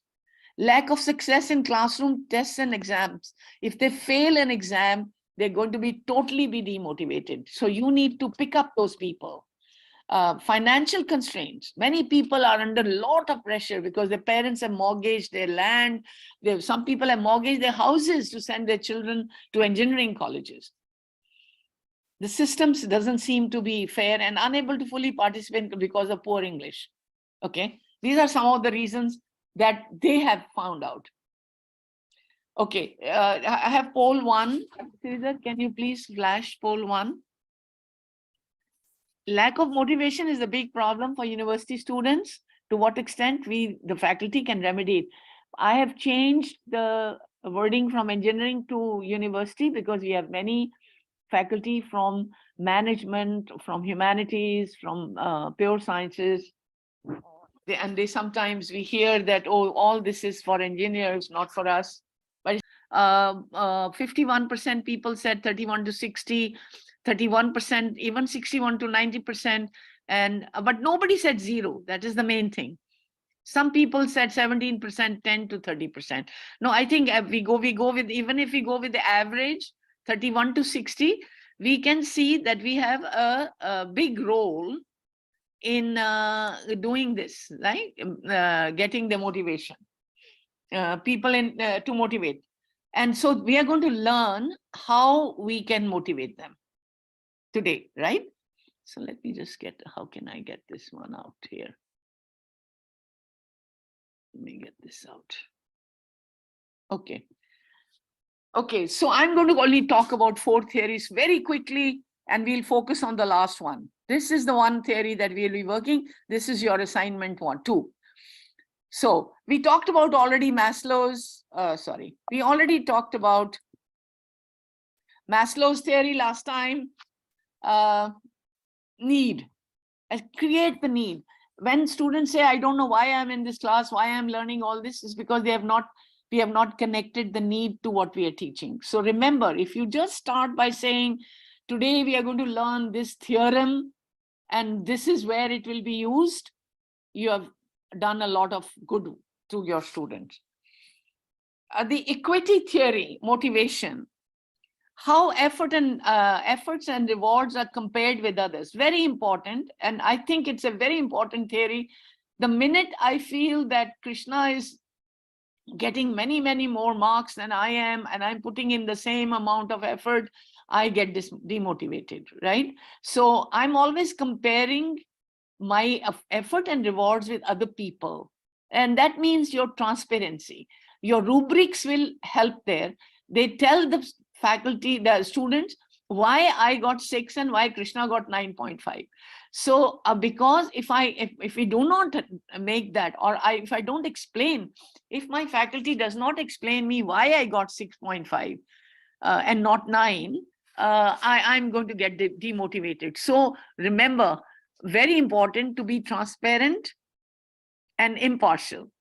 lack of success in classroom tests and exams. If they fail an exam, they're going to be totally demotivated. So you need to pick up those people. Financial constraints. Many people are under a lot of pressure because their parents have mortgaged their land. Some people have mortgaged their houses to send their children to engineering colleges. The systems doesn't seem to be fair, and unable to fully participate because of poor English. Okay, these are some of the reasons that they have found out. Okay, I have poll 1. Sridhar, can you please flash poll 1? Lack of motivation is a big problem for university students. To what extent the faculty can remedy it? I have changed the wording from engineering to university because we have many faculty from management, from humanities, from pure sciences. And they sometimes we hear that, oh, all this is for engineers, not for us. But 51% people said 31 to 60, 31%, even 61 to 90%. And but nobody said 0. That is the main thing. Some people said 17%, 10 to 30%. No, I think we go with, even if we go with the average 31 to 60, we can see that we have a big role in doing this, right? Getting the motivation, people to motivate. And so we are going to learn how we can motivate them today, right? So let me just how can I get this one out here? Let me get this out. Okay. Okay, so I'm going to only talk about 4 theories very quickly, and we'll focus on the last one. This is the one theory that we'll be working. This is your assignment 2. So we talked about already Maslow's, we already talked about Maslow's theory last time. Need, create the need. When students say, I don't know why I'm in this class, why I'm learning all this, is because we have not connected the need to what we are teaching. So remember, if you just start by saying, today we are going to learn this theorem, and this is where it will be used, you have done a lot of good to your students. The equity theory, motivation, how efforts and rewards are compared with others, very important. And I think it's a very important theory. The minute I feel that Krishna is getting many more marks than I am, and I'm putting in the same amount of effort, I get demotivated, right? So I'm always comparing my effort and rewards with other people. And that means your transparency. Your rubrics will help there. They tell the faculty, the students, why I got 6 and why Krishna got 9.5. So because if we do not make that, or if I don't explain, if my faculty does not explain me why I got 6.5 and not 9, I'm going to get demotivated. So remember, very important to be transparent and impartial.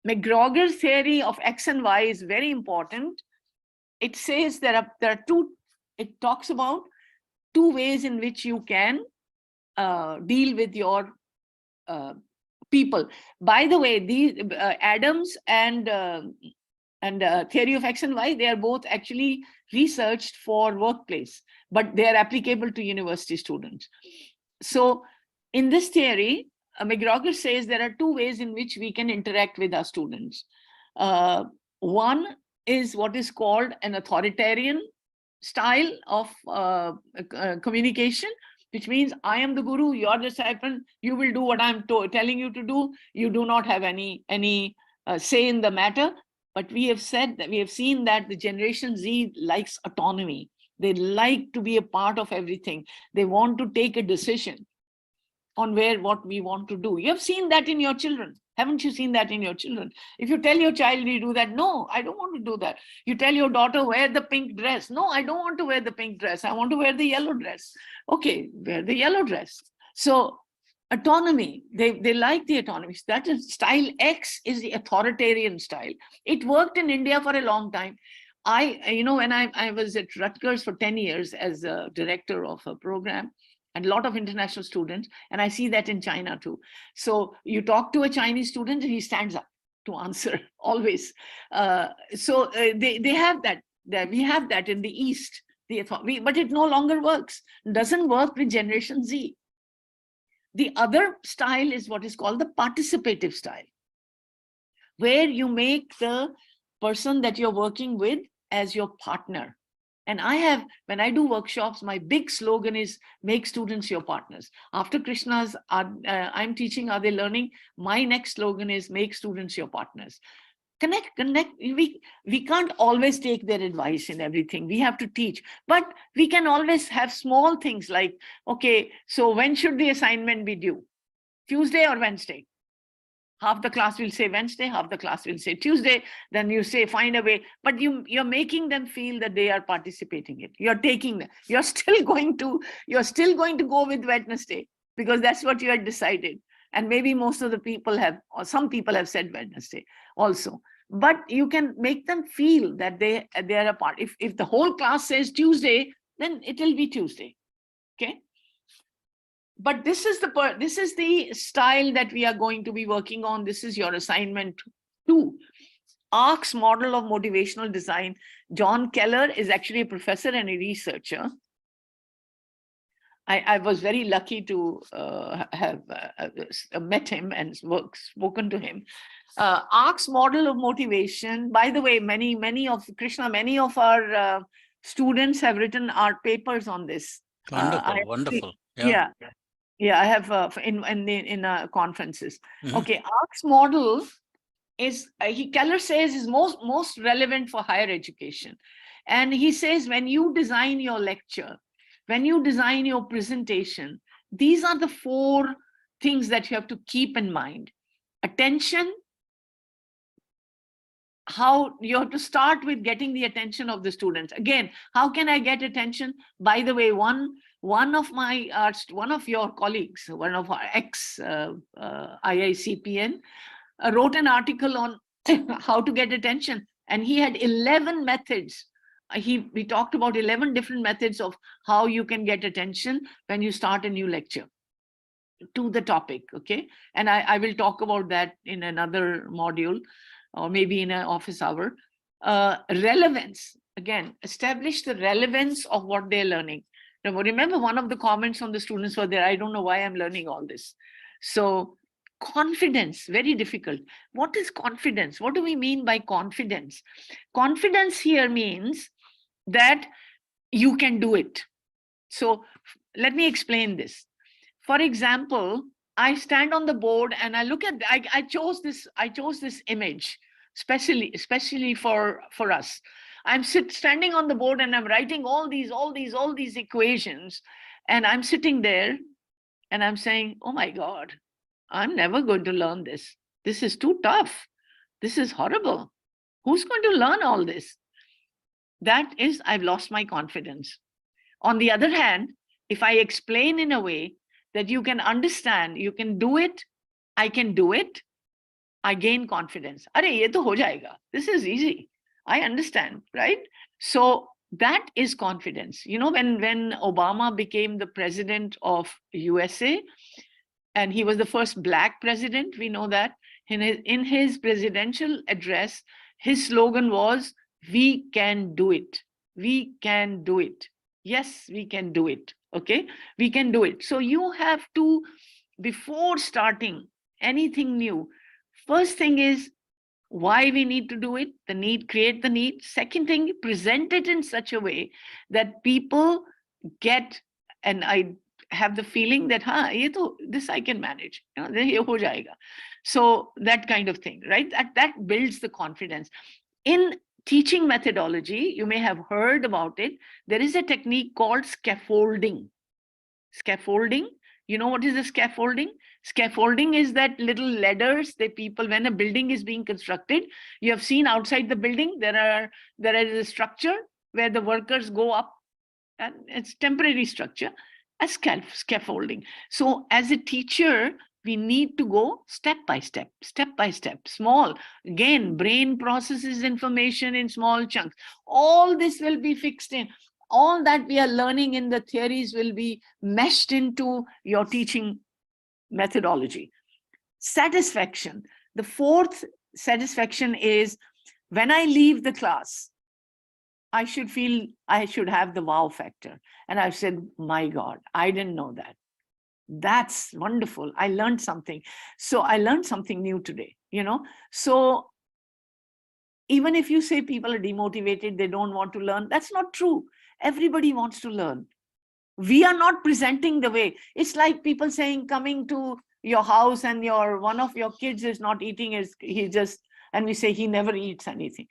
McGregor's theory of X and Y is very important. It says there are 2, it talks about 2 ways in which you can deal with your people. By the way, these Adams and theory of X and Y, they are both actually researched for workplace, but they are applicable to university students. So in this theory, McGregor says there are two ways in which we can interact with our students. One is what is called an authoritarian style of communication, which means I am the guru, you're the disciple, you will do what I'm telling you to do. You do not have any say in the matter. But we have said that we have seen that the Generation Z likes autonomy. They like to be a part of everything. They want to take a decision on what we want to do. You have seen that in your children. Haven't you seen that in your children? If you tell your child you do that, no, I don't want to do that. You tell your daughter, wear the pink dress. No, I don't want to wear the pink dress. I want to wear the yellow dress. Okay, wear the yellow dress. So autonomy, they like the autonomy. That is style X is the authoritarian style. It worked in India for a long time. When I was at Rutgers for 10 years as a director of a program, and a lot of international students, and I see that in China too. So you talk to a Chinese student and he stands up to answer always. They have that. We have that in the East, but it no longer works. It doesn't work with Generation Z. The other style is what is called the participative style, where you make the person that you're working with as your partner. And when I do workshops, my big slogan is make students your partners. After Krishna's, I'm teaching, are they learning? My next slogan is make students your partners. Connect. We can't always take their advice in everything. We have to teach, but we can always have small things like, okay, so when should the assignment be due? Tuesday or Wednesday? Half the class will say Wednesday, half the class will say Tuesday. Then you say, find a way, but you're making them feel that they are participating in it. You're taking them. You're still going to go with Wednesday because that's what you had decided. And maybe most of the people have, or some people have said Wednesday also. But you can make them feel that they are a part. If the whole class says Tuesday, then it will be Tuesday. Okay. But this is the style that we are going to be working on. This is your assignment 2. ARC's model of motivational design. John Keller is actually a professor and a researcher. I was very lucky to have met him and spoken to him. ARC's model of motivation. By the way, many of our students have written art papers on this. Wonderful. Yeah, I have in conferences. Okay, ARC's model is Keller says is most relevant for higher education, and he says when you design your lecture, when you design your presentation, these are the 4 things that you have to keep in mind. Attention. How you have to start with getting the attention of the students. Again, how can I get attention? By the way, one of your colleagues, one of our ex IICPN, wrote an article on how to get attention, and he had 11 methods. We talked about 11 different methods of how you can get attention when you start a new lecture to the topic. Okay, and I will talk about that in another module, or maybe in an office hour. Relevance, again, establish the relevance of what they're learning. Now, remember, one of the comments on the students were there, I don't know why I'm learning all this. So confidence, very difficult. What is confidence? What do we mean by confidence? Confidence here means that you can do it. So let me explain this. For example, I stand on the board and I look at, I chose this image, especially for us. I'm standing on the board and I'm writing all these equations, and I'm sitting there and I'm saying, oh my God, I'm never going to learn this. This is too tough. This is horrible. Who's going to learn all this? That is, I've lost my confidence. On the other hand, if I explain in a way that you can understand, you can do it, I can do it, I gain confidence. Arey, ye to ho jayega. This is easy. I understand, right? So that is confidence. You know, when Obama became the president of USA, And he was the first Black president, we know that. In his presidential address, his slogan was, "We can do it. We can do it. Yes, we can do it." Okay, we can do it. So you have to, before starting anything new, first thing is why we need to do it, the need, create the need. Second thing, present it in such a way that people get, and I have the feeling that, this I can manage, ye ho jayega. So that kind of thing, right? That builds the confidence. In teaching methodology, you may have heard about it. There is a technique called scaffolding. Scaffolding. You know what is the scaffolding? Scaffolding is that little ladders that people, when a building is being constructed, you have seen outside the building, there is a structure where the workers go up, and it's temporary structure, as scaffolding. So as a teacher, we need to go step by step, small. Again, brain processes information in small chunks. All this will be fixed in. All that we are learning in the theories will be meshed into your teaching methodology. Satisfaction. The fourth satisfaction is, when I leave the class, I should feel I should have the wow factor. And I've said, my God, I didn't know that. That's wonderful. I learned something. So I learned something new today, So even if you say people are demotivated, they don't want to learn, that's not true. Everybody wants to learn. We are not presenting the way. It's like people saying, coming to your house and one of your kids is not eating, and we say he never eats anything,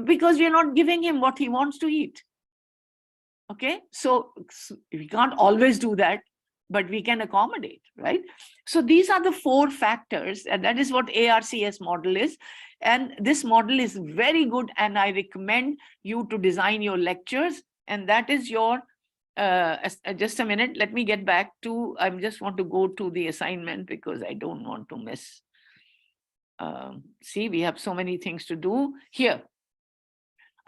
because we are not giving him what he wants to eat. Okay, so we can't always do that, but we can accommodate, right? So these are the 4 factors, and that is what ARCS model is. And this model is very good, and I recommend you to design your lectures. And that is your, just a minute, let me get back to, I just want to go to the assignment because I don't want to miss. See, we have so many things to do here.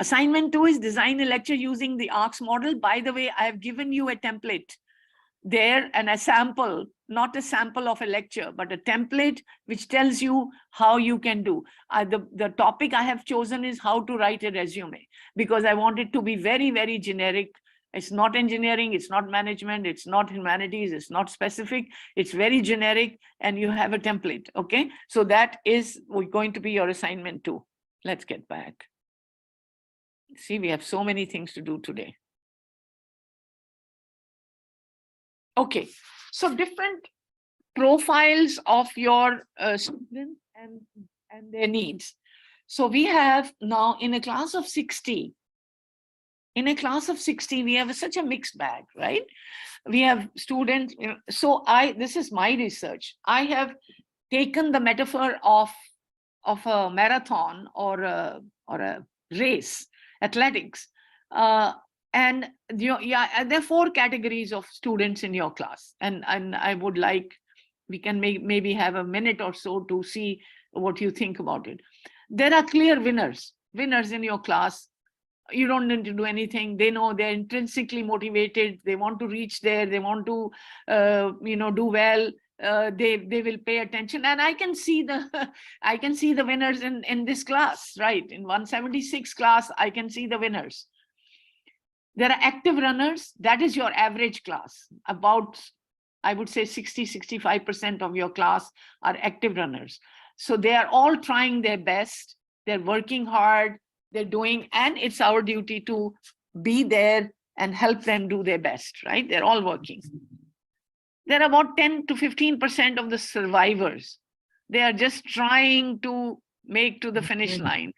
Assignment 2 is design a lecture using the ARCS model. By the way, I have given you a template there and a sample, not a sample of a lecture, but a template which tells you how you can do. The topic I have chosen is how to write a resume, because I want it to be very, very generic. It's not engineering, it's not management, it's not humanities, it's not specific, it's very generic, and you have a template, okay? So that is going to be your assignment 2. Let's get back. See, we have so many things to do today. Okay, so different profiles of your students and their needs. So we have now in a class of 60, we have such a mixed bag, right? We have students. So this is my research. I have taken the metaphor of a marathon or a race, athletics, and there are 4 categories of students in your class, and I would like, we can maybe have a minute or so to see what you think about it. There are clear winners in your class. You don't need to do anything. They know, they're intrinsically motivated. They want to reach there. They want to, do well. They will pay attention, and I can see the winners in this class, right? In 176 class, I can see the winners. There are active runners. That is your average class. About, I would say 60-65% of your class are active runners. So they are all trying their best. They're working hard. They're doing, and it's our duty to be there and help them do their best, right? They're all working. There are about 10 to 15% of the survivors. They are just trying to make to the finish line.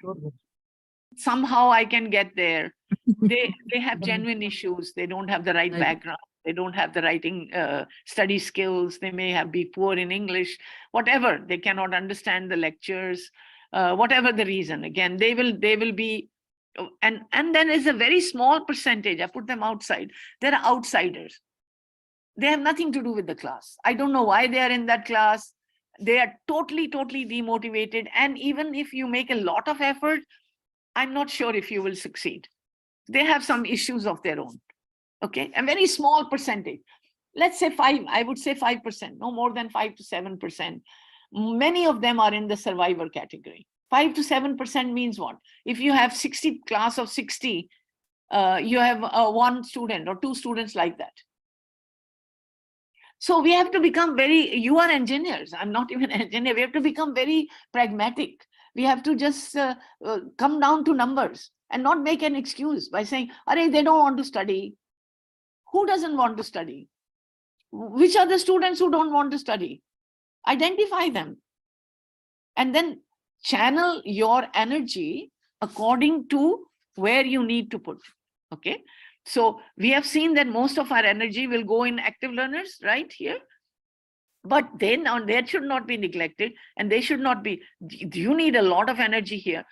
Somehow I can get there. They have genuine issues. They don't have the right background. They don't have the writing study skills. They may be poor in English, whatever. They cannot understand the lectures, whatever the reason. Again, they will be, and then there's a very small percentage. I put them outside. There are outsiders. They have nothing to do with the class. I don't know why they are in that class. They are totally demotivated. And even if you make a lot of effort, I'm not sure if you will succeed. They have some issues of their own. Okay, a very small percentage. let's say 5, I would say 5%, no more than 5 to 7%. Many of them are in the survivor category. 5 to 7% means what? If you have 60 class of 60, you have one student or two students like that. So we have to become you are engineers, I'm not even an engineer, we have to become very pragmatic. We have to just come down to numbers and not make an excuse by saying, "Arey, they don't want to study." Who doesn't want to study? Which are the students who don't want to study? Identify them. And then channel your energy according to where you need to put. Okay. So we have seen that most of our energy will go in active learners right here. But then they should not be neglected, and they should not be, you need a lot of energy here.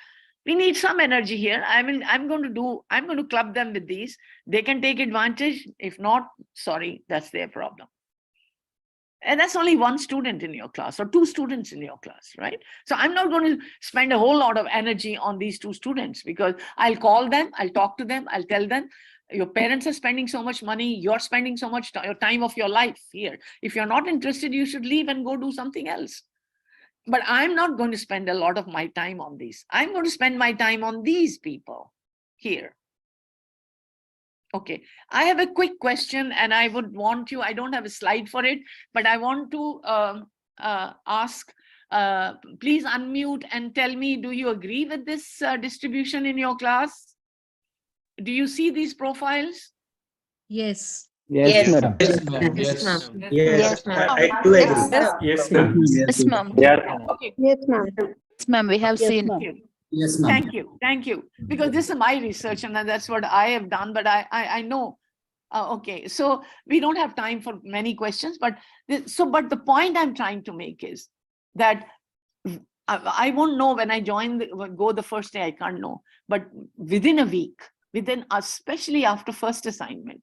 We need some energy here. I'm going to club them with these. They can take advantage. If not, sorry, that's their problem. And that's only one student in your class or two students in your class, right? So I'm not going to spend a whole lot of energy on these two students, because I'll call them, I'll talk to them, I'll tell them, your parents are spending so much money, you're spending so much time of your life here. If you're not interested, you should leave and go do something else. But I'm not going to spend a lot of my time on these. I'm going to spend my time on these people here. Okay, I have a quick question, and I would want you, I don't have a slide for it, but I want to ask, please unmute and tell me, do you agree with this distribution in your class? Do you see these profiles? Yes. Yes, madam. Yes, ma'am. Yes, I do agree. Yes, ma'am. Yes, ma'am. Okay. Yes, ma'am. Yes, ma'am. We have seen. Yes, ma'am. Thank you. Because this is my research and that's what I have done, but I know. Okay, so we don't have time for many questions, but but the point I'm trying to make is that I won't know when I go the first day, I can't know, but within a week, especially after first assignment,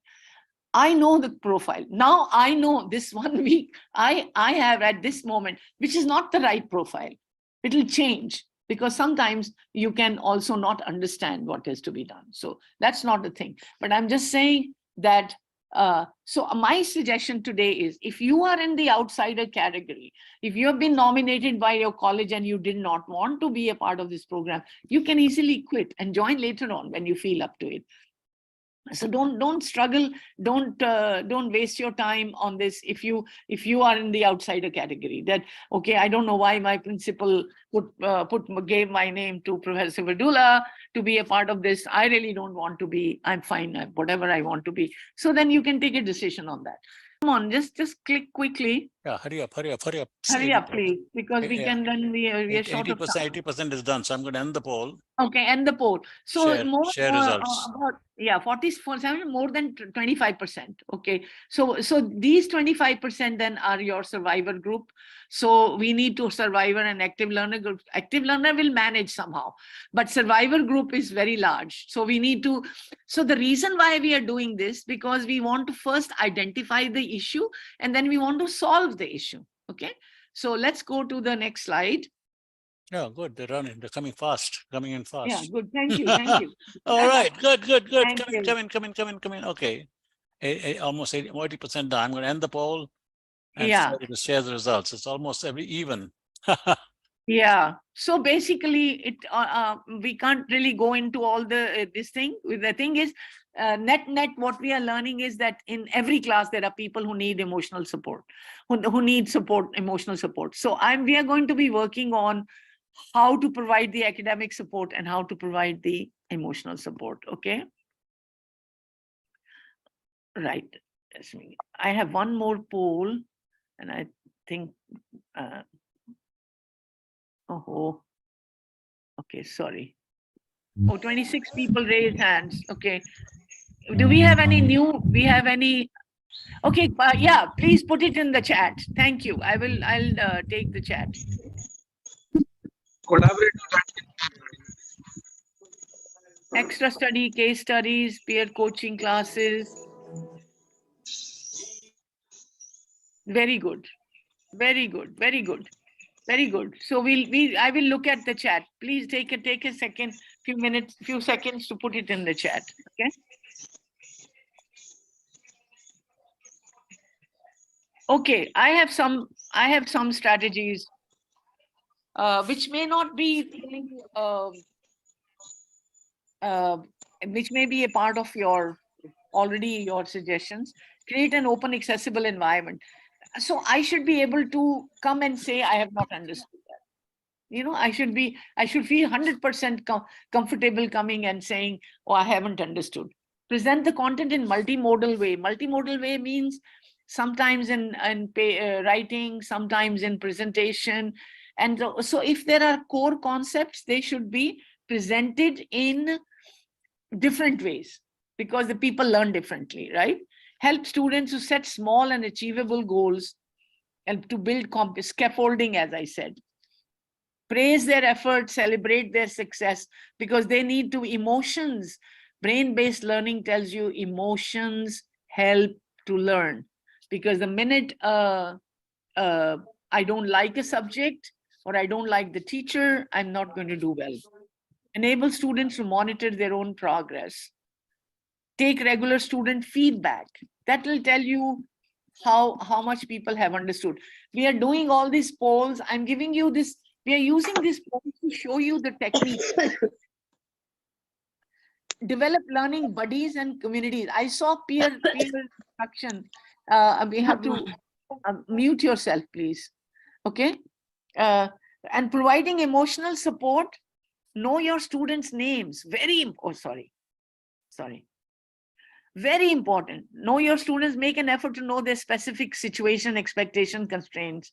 I know the profile. Now I know this 1 week I have at this moment, which is not the right profile. It will change, because sometimes you can also not understand what is to be done. So that's not the thing. But I'm just saying that, so my suggestion today is, if you are in the outsider category, if you have been nominated by your college and you did not want to be a part of this program, you can easily quit and join later on when you feel up to it. So don't struggle, don't waste your time on this. If you are in the outsider category, that okay, I don't know why my principal gave my name to Professor Vidula to be a part of this. I really don't want to be. I'm fine, whatever I want to be. So then you can take a decision on that. Come on, just click quickly. Yeah, hurry up. Hurry up, please, because we can then we are short of time. 80% is done, so I'm going to end the poll. Okay, end the poll. So Share results. About 47, more than 25%. Okay, so these 25% then are your survivor group. So we need to survivor and active learner group. Active learner will manage somehow, but survivor group is very large. So we need to. So the reason why we are doing this, because we want to first identify the issue and then we want to solve the issue. Okay, so let's go to the next slide. Yeah, good. They're running. They're coming fast. Coming in fast. Yeah, good. Thank you. All right. Good. Thank Come in. Okay. Almost 80% done. I'm going to end the poll and share the results. It's almost even. Yeah. So basically, we can't really go into all this thing. The thing is, net, what we are learning is that in every class, there are people who need emotional support, who need emotional support. So we are going to be working on how to provide the academic support and how to provide the emotional support. Okay. Right. I have one more poll, and I think, okay, sorry. 26 people raise hands. Okay. Do we have any okay, yeah, please put it in the chat. Thank you. I'll take the chat. Collaborate. Extra study, case studies, peer coaching classes. Very good. So I will look at the chat. Please take a second, few seconds to put it in the chat. Okay. Okay, I have some strategies which may not be which may be a part of your suggestions. Create an open, accessible environment. So I should be able to come and say, I have not understood that. You know, I should feel 100% comfortable coming and saying, oh, I haven't understood. Present the content in multimodal way. Multimodal way means sometimes in writing, sometimes in presentation. And so if there are core concepts, they should be presented in different ways because the people learn differently, right? Help students to set small and achievable goals and to build scaffolding, as I said. Praise their efforts, celebrate their success, because they need to emotions. Brain-based learning tells you emotions help to learn, because the minute I don't like a subject or I don't like the teacher, I'm not going to do well. Enable students to monitor their own progress. Take regular student feedback. That will tell you how much people have understood. We are doing all these polls. I'm giving you this. We are using this poll to show you the technique. Develop learning buddies and communities. I saw peer instruction. We have to mute yourself, please. Okay. And providing emotional support. Know your students' names. Sorry. Very important. Know your students, make an effort to know their specific situation, expectation, constraints.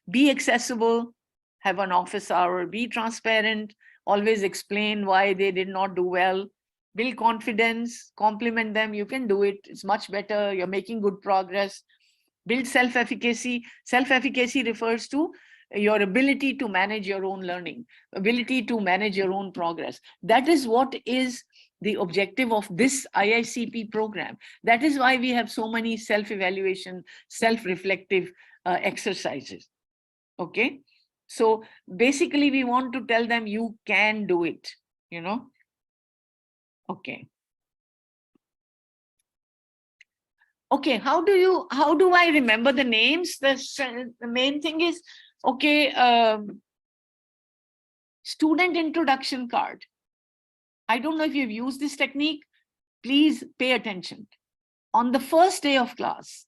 Be accessible, have an office hour, be transparent, always explain why they did not do well, build confidence, compliment them, you can do it, it's much better, you're making good progress. Build self-efficacy. Self-efficacy refers to your ability to manage your own learning, ability to manage your own progress. That is what is the objective of this IICP program. That is why we have so many self-evaluation, self-reflective exercises. Okay. So basically we want to tell them you can do it, you know. Okay. Okay, how do I remember the names? The main thing is, okay, student introduction card. I don't know if you've used this technique. Please pay attention. On the first day of class,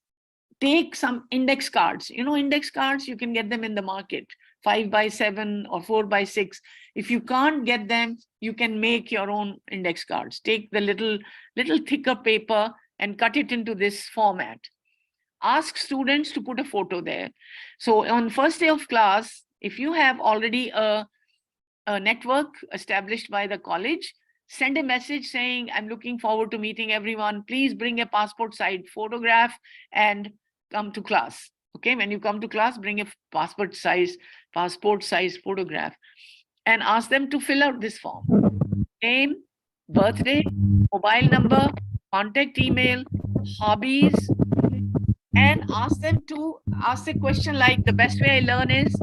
take some index cards. You know, index cards, you can get them in the market, 5x7 or 4x6. If you can't get them, you can make your own index cards. Take the little thicker paper and cut it into this format. Ask students to put a photo there. So on first day of class, if you have already a network established by the college, send a message saying, I'm looking forward to meeting everyone. Please bring a passport size photograph and come to class. Okay, when you come to class, bring a passport size photograph and ask them to fill out this form. Name, birthday, mobile number, contact email, hobbies, and ask them to ask a question like, the best way I learn is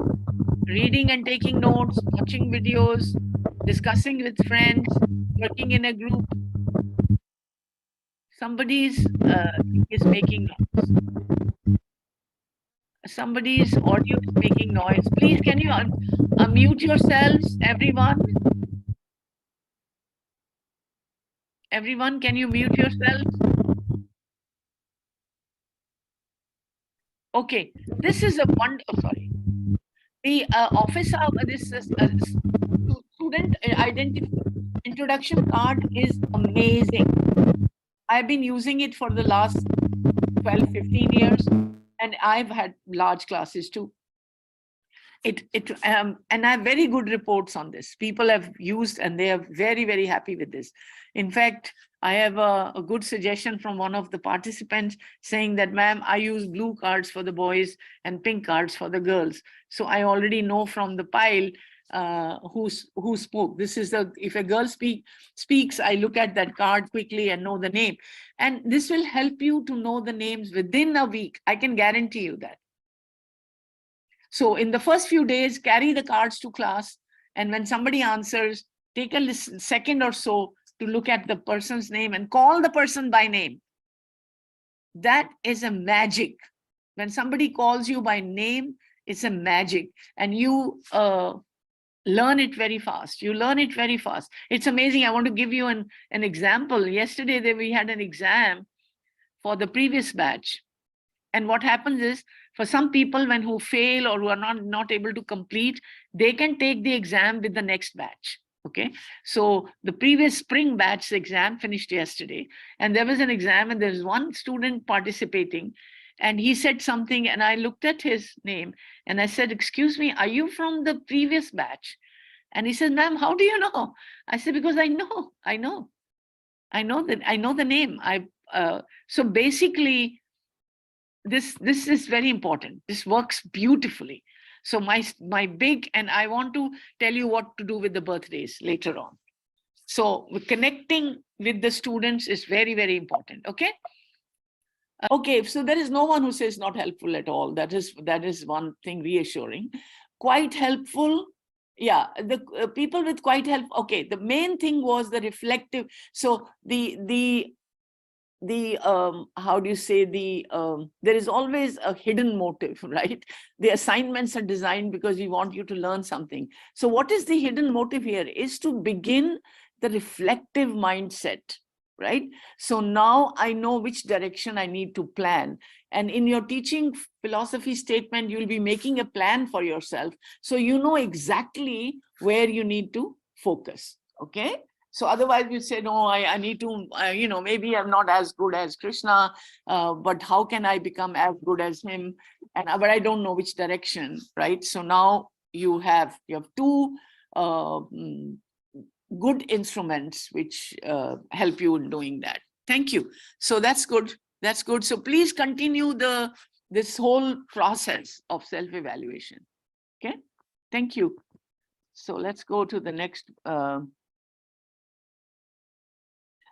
reading and taking notes, watching videos, discussing with friends, working in a group. Somebody's is making noise. Somebody's audio is making noise. Please, can you unmute yourselves, everyone? Everyone, can you mute yourselves? Okay, this is a sorry. The office of this student introduction card is amazing. I've been using it for the last 12, 15 years, and I've had large classes too. And I have very good reports on this. People have used and they are very, very happy with this. In fact, I have a good suggestion from one of the participants saying that, ma'am, I use blue cards for the boys and pink cards for the girls. So I already know from the pile who spoke. This is if a girl speaks, I look at that card quickly and know the name. And this will help you to know the names within a week. I can guarantee you that. So in the first few days, carry the cards to class. And when somebody answers, take a second or so to look at the person's name and call the person by name. That is a magic. When somebody calls you by name, it's a magic, and you learn it very fast. You learn it very fast. It's amazing. I want to give you an example. Yesterday, we had an exam for the previous batch. And what happens is, for some people who fail or who are not able to complete, they can take the exam with the next batch. Okay, so the previous spring batch exam finished yesterday, and there was an exam, and there's one student participating, and he said something, and I looked at his name, and I said, "Excuse me, are you from the previous batch?" And he said, "Ma'am, how do you know?" I said, "Because I know the name." So basically, this is very important. This works beautifully. So my big, and I want to tell you what to do with the birthdays later on. So connecting with the students is very, very important. Okay. Okay, so there is no one who says not helpful at all. That is one thing reassuring. Quite helpful. Yeah, the people with quite help. Okay, the main thing was the reflective. So how do you say, there is always a hidden motive, right? The assignments are designed because we want you to learn something. So what is the hidden motive here is to begin the reflective mindset, right? So now I know which direction I need to plan. And in your teaching philosophy statement, you'll be making a plan for yourself. So you know exactly where you need to focus, okay? So otherwise you say, no, I need to, maybe I'm not as good as Krishna, but how can I become as good as him? But I don't know which direction, right? So now you have two good instruments which help you in doing that. Thank you. So that's good. That's good. So please continue this whole process of self-evaluation. Okay. Thank you. So let's go to the next.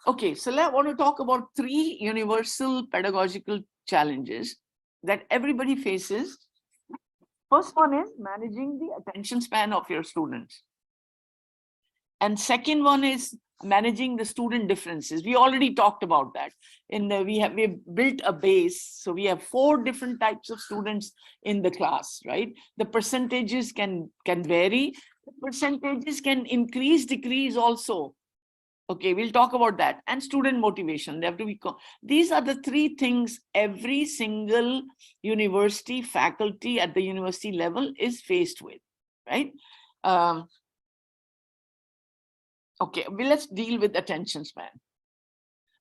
Okay, so I want to talk about 3 universal pedagogical challenges that everybody faces. First one is managing the attention span of your students. And second one is managing the student differences. We already talked about that. We've built a base. So we have 4 different types of students in the class, right? The percentages can vary. The percentages can increase, decrease also. Okay, we'll talk about that. And student motivation. They have to be. These are the 3 things every single university faculty at the university level is faced with, right? Okay, well, let's deal with attention span.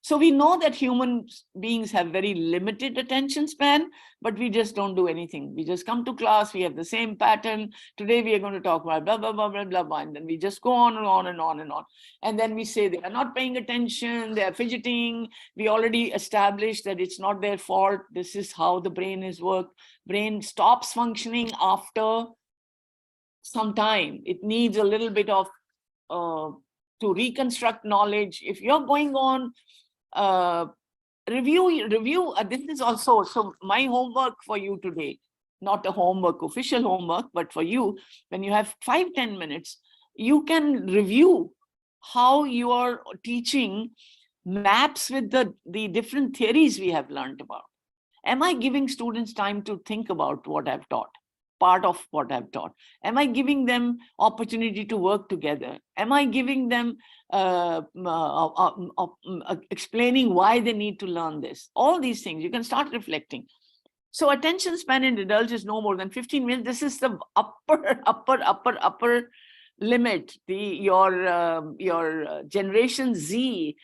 So we know that human beings have very limited attention span, but we just don't do anything. We just come to class, we have the same pattern. Today we are going to talk about blah, blah, blah, blah, blah, blah, and then we just go on and on and on and on. And then we say they are not paying attention, they are fidgeting. We already established that it's not their fault. This is how the brain is worked. Brain stops functioning after some time. It needs a little bit of to reconstruct knowledge. If you're going on review, this is also, so my homework for you today, not a homework, official homework, but for you, when you have 5-10 minutes, you can review how your teaching maps with the different theories we have learned about. Am I giving students time to think about what I've taught? Part of what I've taught? Am I giving them opportunity to work together? Am I giving them explaining why they need to learn this? All these things, you can start reflecting. So attention span in adults is no more than 15 minutes. This is the upper limit. Your generation Z,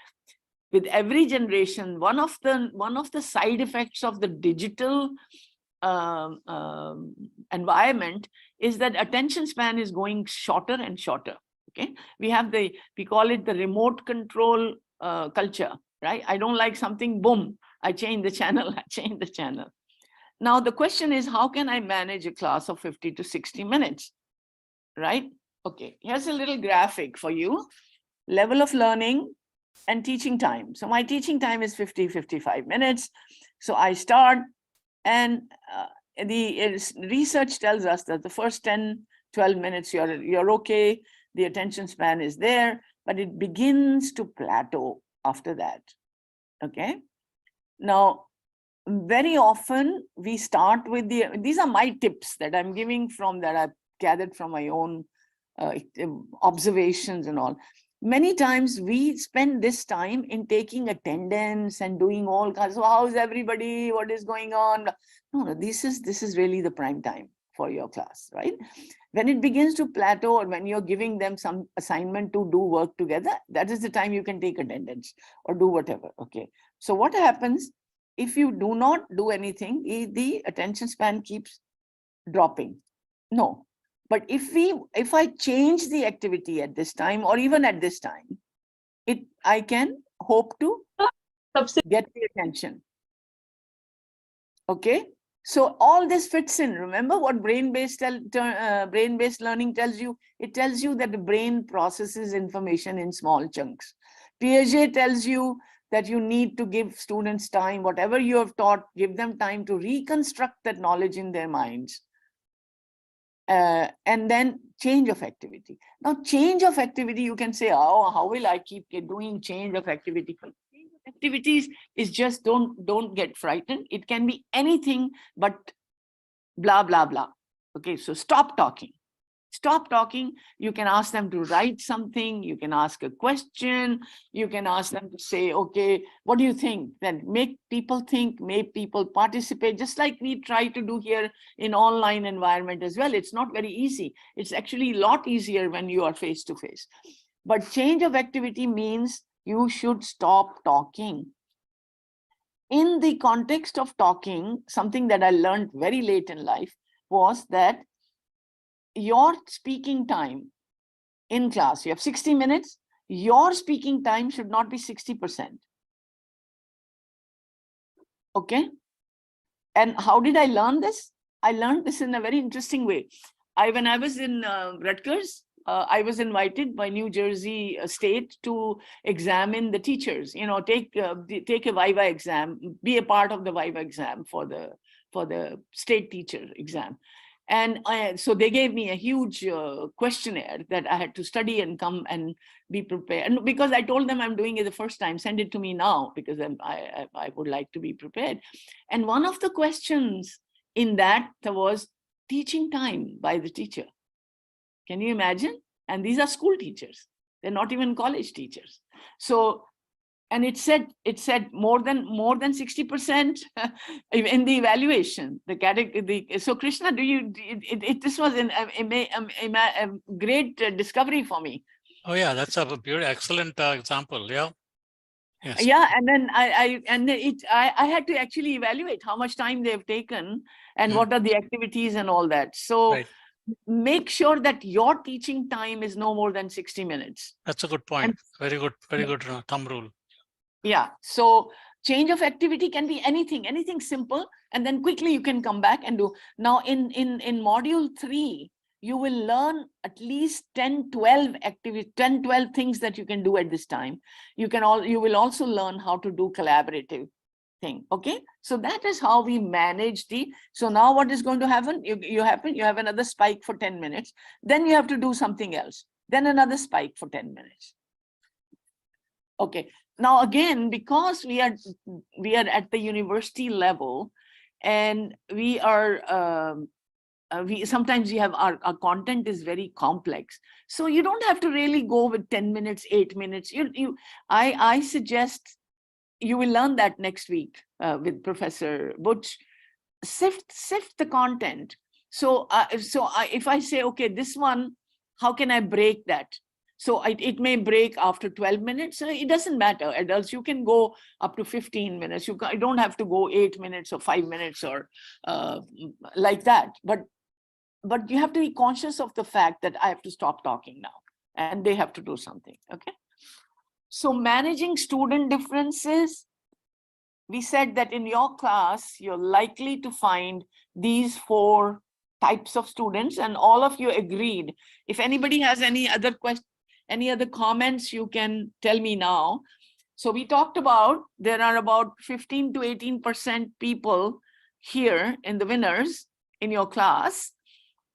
with every generation, one of the side effects of the digital environment is that attention span is going shorter and shorter. Okay, we call it the remote control culture, right? I don't like something, boom, I change the channel. Now the question is, how can I manage a class of 50 to 60 minutes, right? Okay, here's a little graphic for you. Level of learning and teaching time. So my teaching time is 55 minutes. So I start. And the research tells us that the first 10-12 minutes, you're okay, the attention span is there, but it begins to plateau after that. Okay. Now, very often we start with these are my tips that I'm giving from that I've gathered from my own observations and all. Many times we spend this time in taking attendance and doing all kinds. So how's everybody? What is going on? No, this is really the prime time for your class, right? When it begins to plateau, or when you're giving them some assignment to do work together, that is the time you can take attendance or do whatever. Okay. So what happens if you do not do anything? The attention span keeps dropping. No. But if I change the activity at this time, or even at this time, I can hope to get the attention. Okay. So all this fits in. Remember what brain-based learning tells you? It tells you that the brain processes information in small chunks. Piaget tells you that you need to give students time, whatever you have taught, give them time to reconstruct that knowledge in their minds. And then change of activity. Now, change of activity, you can say, oh, how will I keep doing change of activity? Change of activities is just don't get frightened. It can be anything but blah, blah, blah. Okay, so stop talking. Stop talking. You can ask them to write something. You can ask a question. You can ask them to say, okay, what do you think? Then make people think, make people participate, just like we try to do here in online environment as well. It's not very easy. It's actually a lot easier when you are face to face. But change of activity means you should stop talking. In the context of talking, something that I learned very late in life was that your speaking time in class, you have 60 minutes, your speaking time should not be 60%. Okay. And how did I learn this? I learned this in a very interesting way. When I was in Rutgers, I was invited by New Jersey state to examine the teachers, take a Viva exam, be a part of the Viva exam for the state teacher exam. And so they gave me a huge questionnaire that I had to study and come and be prepared. And because I told them I'm doing it the first time, send it to me now, because I would like to be prepared. And one of the questions in that was teaching time by the teacher. Can you imagine? And these are school teachers. They're not even college teachers. So, and it said more than 60% in the evaluation. The category. So Krishna, this was a great discovery for me. Oh yeah, that's a very excellent example. Yeah. Yes. Yeah, and then I had to actually evaluate how much time they've taken and what are the activities and all that. So. Right. Make sure that your teaching time is no more than 60 minutes. That's a good point. Very good thumb rule. Yeah. So change of activity can be anything simple, and then quickly you can come back and do. Now in module 3, you will learn at least 10-12 things that you can do at this time. You will also learn how to do collaborative thing. Okay, so that is how we manage so now what is going to happen? You have another spike for 10 minutes, then you have to do something else, then another spike for 10 minutes. Okay, now again, because we are at the university level, and we are sometimes we have our content is very complex, so you don't have to really go with 10 minutes, 8 minutes. I suggest you will learn that next week with Professor Butch. Sift the content. So if I say, okay, this one, how can I break that? So it may break after 12 minutes. It doesn't matter. Adults, you can go up to 15 minutes. You don't have to go 8 minutes or 5 minutes or like that. But you have to be conscious of the fact that I have to stop talking now, and they have to do something. Okay. So managing student differences, we said that in your class, you're likely to find these 4 types of students, and all of you agreed. If anybody has any other questions, any other comments, you can tell me now. So we talked about, there are about 15 to 18% people here in the winners in your class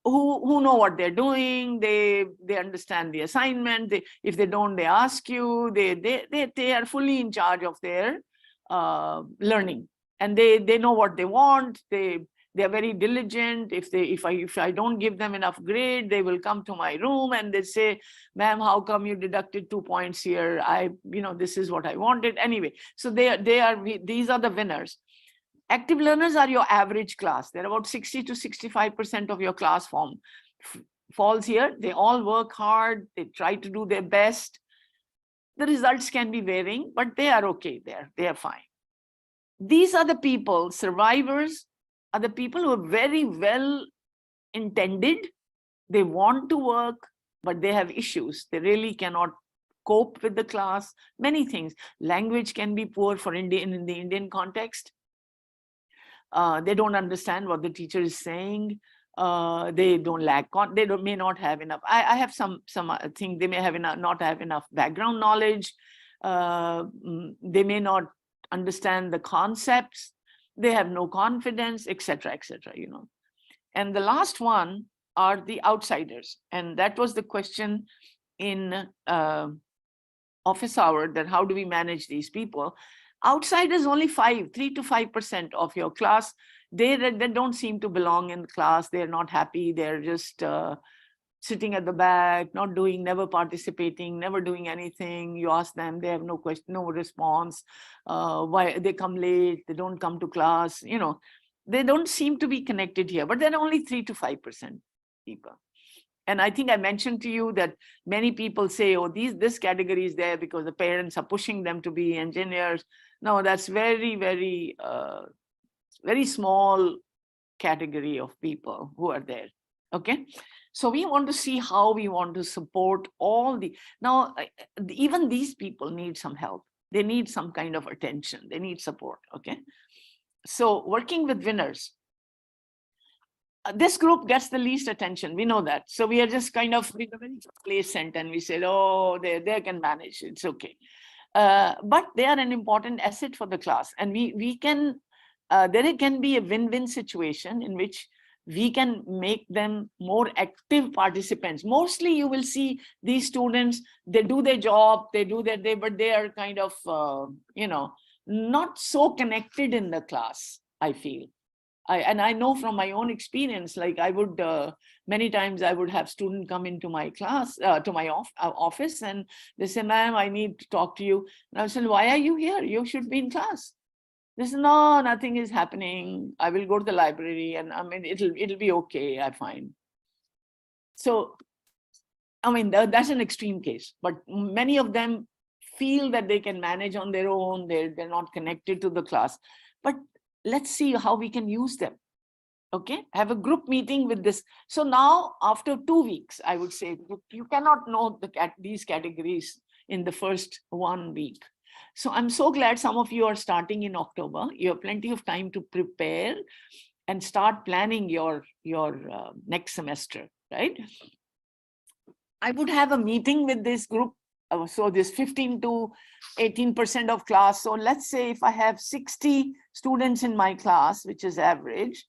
who know what they're doing. They understand the assignment. If they don't, they ask you. They are fully in charge of their learning, and they know what they want. They're very diligent. If I don't give them enough grade, they will come to my room and they say, ma'am, how come you deducted 2 points here? This is what I wanted. Anyway, so these are the winners. Active learners are your average class. They're about 60 to 65% of your class falls here. They all work hard. They try to do their best. The results can be varying, but they are okay there. They are fine. These are the people, survivors are the people who are very well intended. They want to work, but they have issues. They really cannot cope with the class. Many things. Language can be poor for in the Indian context. They don't understand what the teacher is saying. They don't lack, may not have enough. I have some thing, they may have not have enough background knowledge. They may not understand the concepts. They have no confidence, etc., etc. And the last one are the outsiders. And that was the question in office hour, that how do we manage these people? Outsiders, only 3 to 5% of your class. They don't seem to belong in the class. They're not happy. They're just sitting at the back, not doing, never participating, never doing anything. You ask them, they have no question, no response. Why they come late? They don't come to class. They don't seem to be connected here. But they're only 3 to 5% people. And I think I mentioned to you that many people say, oh, this category is there because the parents are pushing them to be engineers. No, that's very, very, very small category of people who are there. Okay. So we want to see how we want to support now, even these people need some help. They need some kind of attention. They need support. Okay. So working with winners. This group gets the least attention. We know that. So we are just kind of very complacent and we said, oh, they can manage. It's okay. But they are an important asset for the class. And we can, there can be a win-win situation in which we can make them more active participants. Mostly you will see these students, they do their job, they do their day, but they are kind of, not so connected in the class, I feel. And I know from my own experience, like I would, many times I would have students come into my class, to my office, and they say, ma'am, I need to talk to you. And I said, why are you here? You should be in class. They said, no, nothing is happening. I will go to the library and I mean, it'll be okay, I find. So, I mean, that's an extreme case, but many of them feel that they can manage on their own. They're not connected to the class. But let's see how we can use them. Okay, have a group meeting with this. So now after 2 weeks, I would say you cannot know these categories in the first 1 week. So I'm so glad some of you are starting in October. You have plenty of time to prepare and start planning your next semester, right? I would have a meeting with this group. So this 15 to 18% of class. So let's say if I have 60 students in my class, which is average,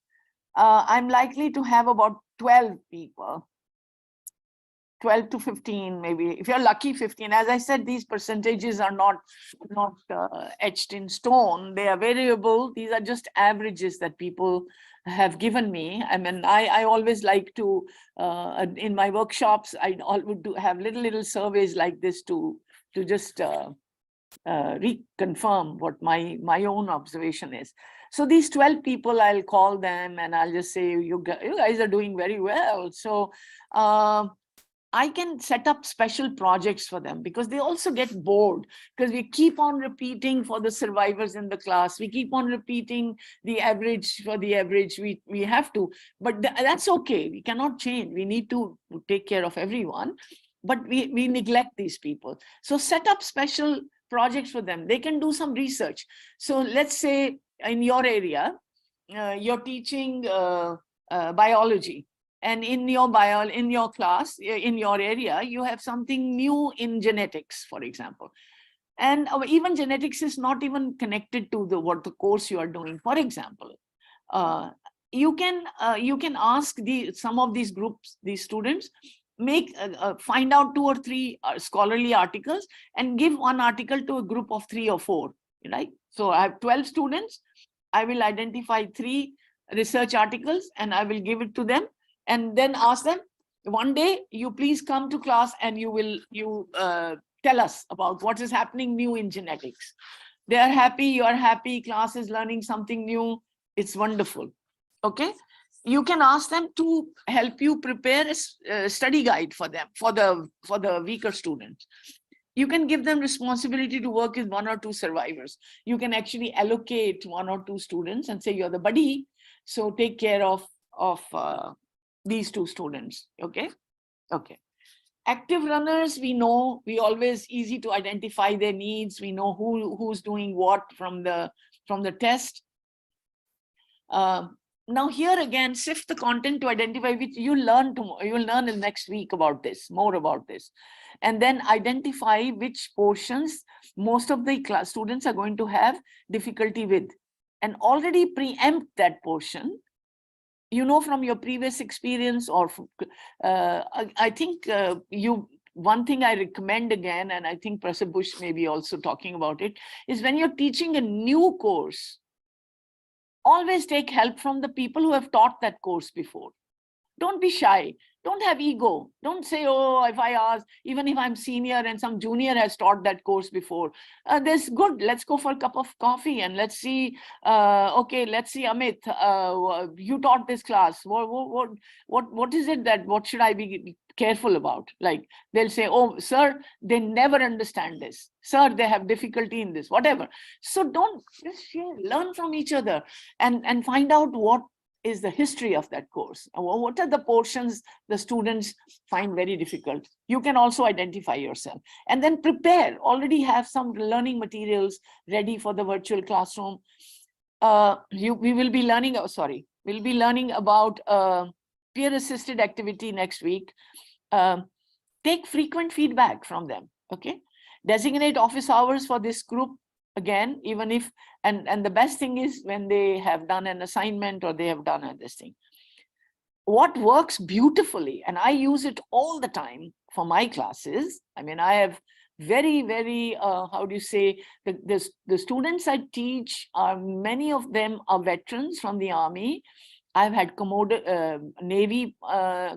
I'm likely to have about 12 people, 12 to 15, maybe. If you're lucky, 15. As I said, these percentages are not etched in stone. They are variable. These are just averages that people have given me. I mean, I always like to, in my workshops, I would have little surveys like this to just reconfirm what my own observation is. So these 12 people, I'll call them and I'll just say, you guys are doing very well. So I can set up special projects for them because they also get bored because we keep on repeating for the survivors in the class. We keep on repeating the average for the average. We have to, but that's okay. We cannot change. We need to take care of everyone, but we neglect these people. So set up special projects for them. They can do some research. So let's say in your area, you're teaching biology. And in your class, in your area, you have something new in genetics, for example. And even genetics is not even connected to what the course you are doing. For example, you can ask some of these groups, these students, find out 2 or 3 scholarly articles and give one article to a group of 3 or 4, right? So I have 12 students. I will identify 3 research articles and I will give it to them and then ask them, one day you please come to class and you tell us about what is happening new in genetics. They are happy, you are happy, class is learning something new. It's wonderful. Okay. You can ask them to help you prepare a study guide for them, for the weaker students. You can give them responsibility to work with 1 or 2 survivors. You can actually allocate 1 or 2 students and say, you're the buddy, so take care of these 2 students. Okay. Okay. Active runners, we know, we always easy to identify their needs. We know who's doing what from the test. Now here again, sift the content to identify which you learn tomorrow. You will learn in next week about this, more about this, and then identify which portions most of the class students are going to have difficulty with, and already preempt that portion. You know from your previous experience, or I think one thing I recommend again, and I think Professor Bush may be also talking about it, is when you're teaching a new course, always take help from the people who have taught that course before. Don't be shy. Don't have ego. Don't say, oh, if I ask, even if I'm senior and some junior has taught that course before, this good. Let's go for a cup of coffee and let's see. Okay, let's see, Amit. You taught this class. What is it that? What should I be careful about? Like they'll say, oh, sir, they never understand this. Sir, they have difficulty in this. Whatever. So don't just share. Learn from each other and find out what is the history of that course. What are the portions the students find very difficult? You can also identify yourself and then prepare, already have some learning materials ready for the virtual classroom. We will be learning, we'll be learning about peer assisted activity next week. Take frequent feedback from them, okay? Designate office hours for this group. Again, even if, and the best thing is when they have done an assignment or they have done this thing. What works beautifully, and I use it all the time for my classes. I mean, I have very, how do you say, the students I teach are, many of them are veterans from the Army. I've had Navy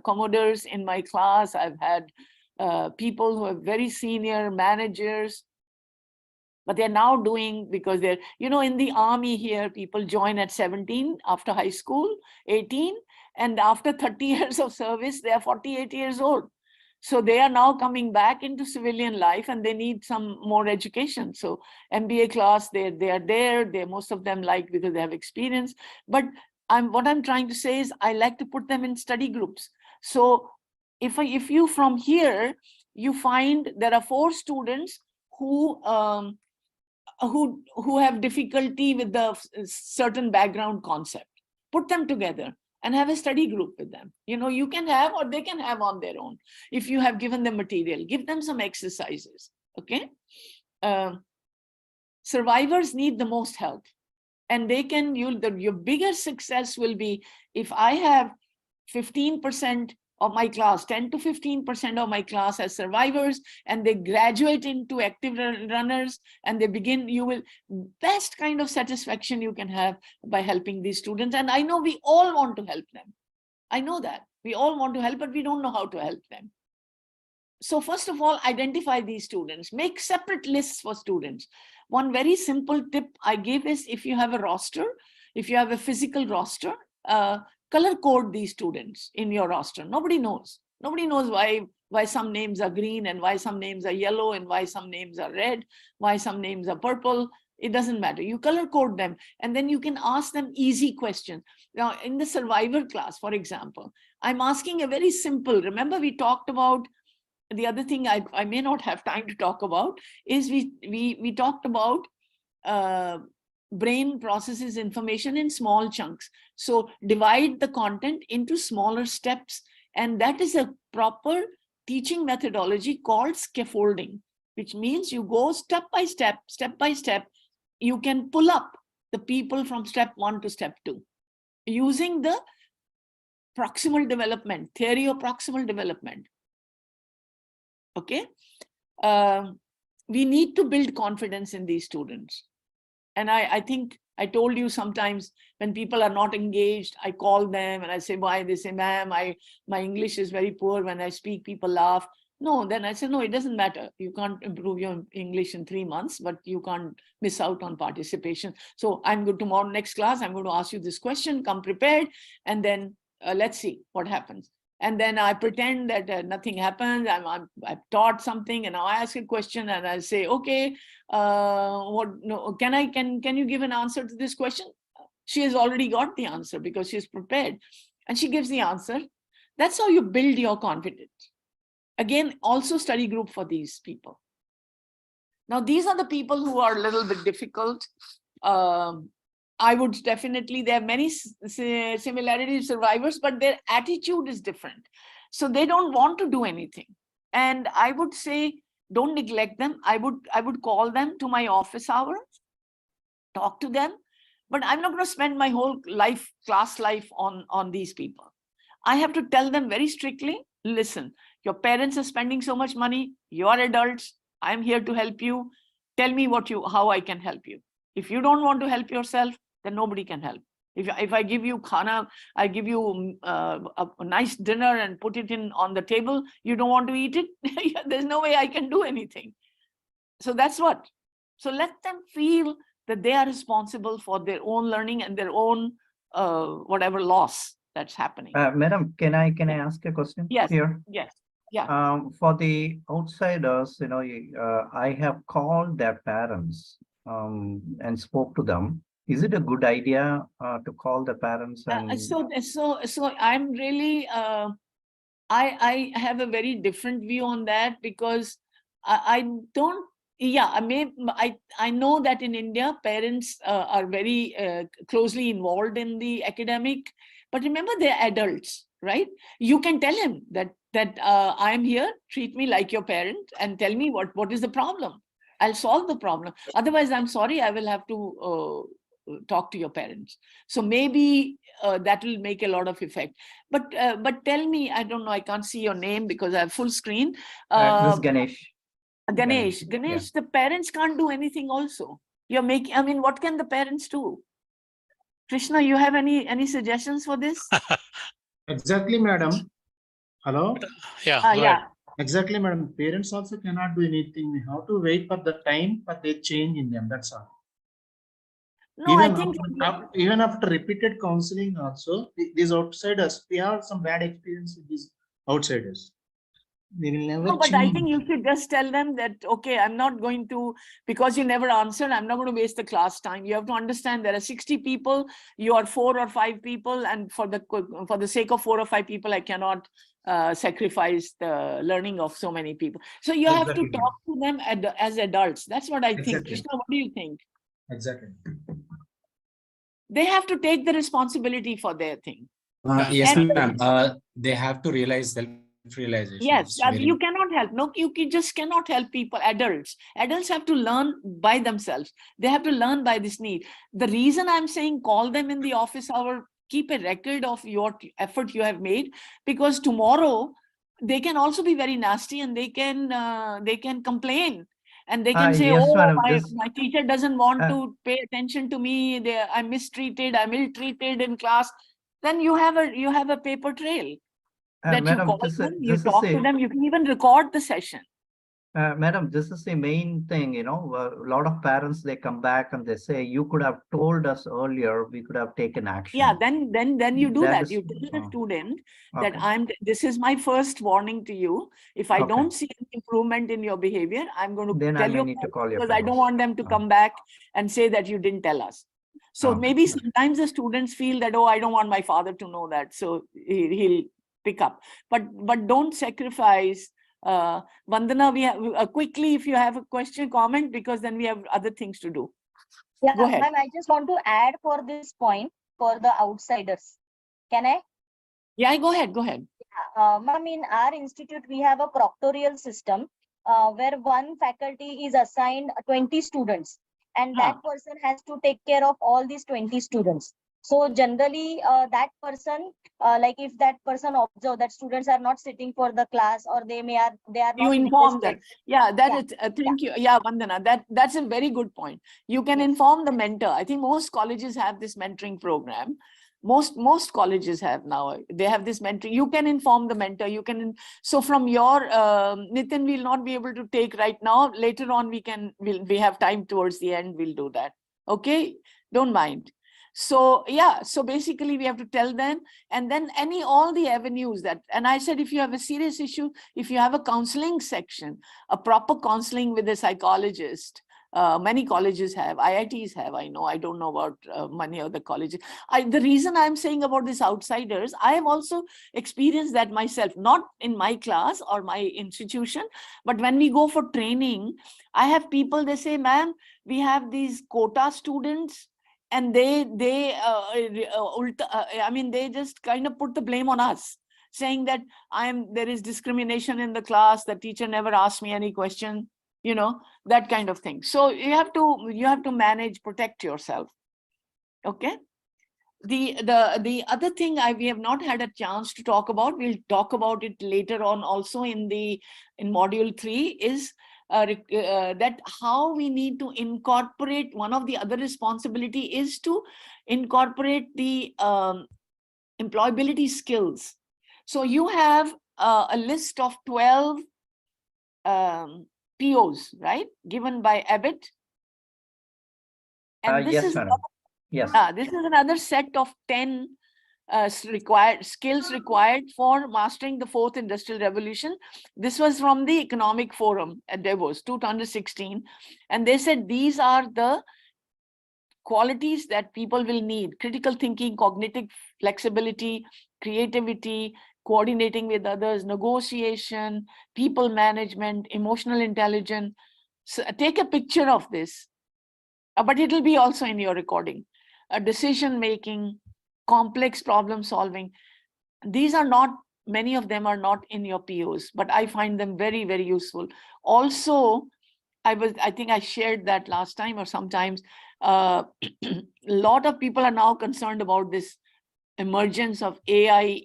commodores in my class. I've had people who are very senior managers. But they're now doing, because they're, you know, in the Army here, people join at 17 after high school, 18, and after 30 years of service, they are 48 years old. So they are now coming back into civilian life and they need some more education. So MBA class, they are there. Most of them like, because they have experience. But what I'm trying to say is I like to put them in study groups. So if you from here, you find there are 4 students who have difficulty with the certain background concept, put them together and have a study group with them. You know, you can have, or they can have on their own. If you have given them material, give them some exercises, okay? Survivors need the most help, and they can, your bigger success will be if I have 15% of my class, 10 to 15% of my class as survivors, and they graduate into active runners, and they begin, you will, best kind of satisfaction you can have by helping these students. And I know we all want to help them. I know that we all want to help, but we don't know how to help them. So first of all, identify these students, make separate lists for students. One very simple tip I give is, if you have a roster, if you have a physical roster, color code these students in your roster. Nobody knows why some names are green and why some names are yellow and why some names are red, why some names are purple. It doesn't matter. You color code them, and then you can ask them easy questions. Now, in the survivor class, for example, I'm asking a very simple, remember we talked about, the other thing I may not have time to talk about is we talked about brain processes information in small chunks. So divide the content into smaller steps. And that is a proper teaching methodology called scaffolding, which means you go step by step. You can pull up the people from step 1 to step 2 using the proximal development, theory of proximal development. Okay. We need to build confidence in these students. And I think I told you sometimes when people are not engaged, I call them and I say, why? They say, ma'am, my English is very poor. When I speak, people laugh. No, then I say, no, it doesn't matter. You can't improve your English in 3 months, but you can't miss out on participation. So I'm going tomorrow, next class, I'm going to ask you this question, come prepared, and then let's see what happens. And then I pretend that nothing happens. I've taught something, and now I ask a question, and I say, okay, can you give an answer to this question? She has already got the answer because she's prepared, and she gives the answer. That's how you build your confidence. Again, also study group for these people. Now, these are the people who are a little bit difficult. I would definitely, there are many similarity survivors, but their attitude is different. So they don't want to do anything. And I would say, don't neglect them. I would call them to my office hours, talk to them, but I'm not going to spend my whole life, class life on these people. I have to tell them very strictly, listen, your parents are spending so much money, you are adults, I'm here to help you. Tell me how I can help you. If you don't want to help yourself, then nobody can help. If I give you khana, I give you a nice dinner and put it on the table, you don't want to eat it, there's no way I can do anything. So that's what. So let them feel that they are responsible for their own learning and their own whatever loss that's happening. Madam, can I ask a question? Yes. Here? Yes. Yeah. For the outsiders, I have called their parents and spoke to them. Is it a good idea to call the parents? And So I'm really, I have a very different view on that, because I don't, yeah, I know that in India, parents are very closely involved in the academic, but remember, they're adults, right? You can tell him that I'm here, treat me like your parent and tell me what is the problem. I'll solve the problem. Otherwise, I'm sorry, I will have to talk to your parents. So maybe that will make a lot of effect. But tell me, I don't know, I can't see your name because I have full screen. this is Ganesh. Ganesh, Yeah. the parents can't do anything also. You're making, I mean, what can the parents do? Krishna, you have any suggestions for this? Exactly, madam. Hello? Yeah, go ahead. Yeah. Exactly, madam. Parents also cannot do anything. We have to wait for the time for the change in them. That's all. No, Even I think even after repeated counseling also, these outsiders, we have some bad experience with these outsiders. They will never no, but change. I think you should just tell them that, okay, I'm not going to, because you never answered, I'm not going to waste the class time. You have to understand there are 60 people, you are 4 or 5 people, and for the sake of 4 or 5 people, I cannot sacrifice the learning of so many people. So you have to talk to them as adults. That's what I think. Krishna, what do you think? Exactly. They have to take the responsibility for their thing. Yes, ma'am. They have to realize self-realization. Yes, you cannot help. No, you just cannot help people, adults. Adults have to learn by themselves. They have to learn by this need. The reason I'm saying call them in the office hour, keep a record of your effort you have made, because tomorrow they can also be very nasty and they can complain. And they can say, yes, oh, madam, my teacher doesn't want to pay attention to me. I'm mistreated, I'm ill-treated in class. Then you have a paper trail. That madam, you call them, you talk to them, you can even record the session. Madam, this is the main thing, a lot of parents, they come back and they say, you could have told us earlier, we could have taken action. Yeah, then you do that. You tell the student that this is my first warning to you. If I don't see an improvement in your behavior, I'm going to tell you, because I don't want them to come back and say that you didn't tell us. So maybe sometimes the students feel that, oh, I don't want my father to know that. So he'll pick up, but don't sacrifice. Vandana, we have quickly, if you have a question, comment, because then we have other things to do. Yeah, go ahead. Ma'am, I just want to add for this point for the outsiders. Can I? Yeah, go ahead. Ma'am, in our institute, we have a proctorial system where one faculty is assigned 20 students, and that person has to take care of all these 20 students. So generally, that person, like if that person observe that students are not sitting for the class, or they are You not inform them. interested. Yeah, that Yeah, is, thank you. Yeah, Vandana, that's a very good point. You can inform the mentor. I think most colleges have this mentoring program. Most colleges have now. They have this mentoring. You can inform the mentor. You can. So from your Nitin, we'll not be able to take right now. Later on, we have time towards the end. We'll do that. Okay, don't mind. So yeah, so basically we have to tell them, and then all the avenues that. And I said, if you have a serious issue, if you have a counseling section, a proper counseling with a psychologist. Many colleges have, IITs have, I know, I don't know about many other colleges. The reason I'm saying about these outsiders, I have also experienced that myself, not in my class or my institution, but when we go for training, I have people, they say, ma'am, we have these quota students, and they just kind of put the blame on us, saying that there is discrimination in the class, the teacher never asked me any question, that kind of thing. So you have to manage, protect yourself. Okay. The other thing we have not had a chance to talk about, we'll talk about it later on also in module 3, is that how we need to incorporate. One of the other responsibility is to incorporate the employability skills. So you have a list of 12 POs, right, given by Abbott. And this yes, is madam. Yes. this is another set of 10 skills required for mastering the 4th industrial revolution. This was from the Economic Forum at Davos 2016, and they said these are the qualities that people will need: critical thinking, cognitive flexibility, creativity, coordinating with others, negotiation, people management, emotional intelligence. So take a picture of this, but it will be also in your recording. Decision making, complex problem solving. These are not, many of them are not in your POs, but I find them very, very useful. Also, I think I shared that last time or sometimes, a lot of people are now concerned about this emergence of AI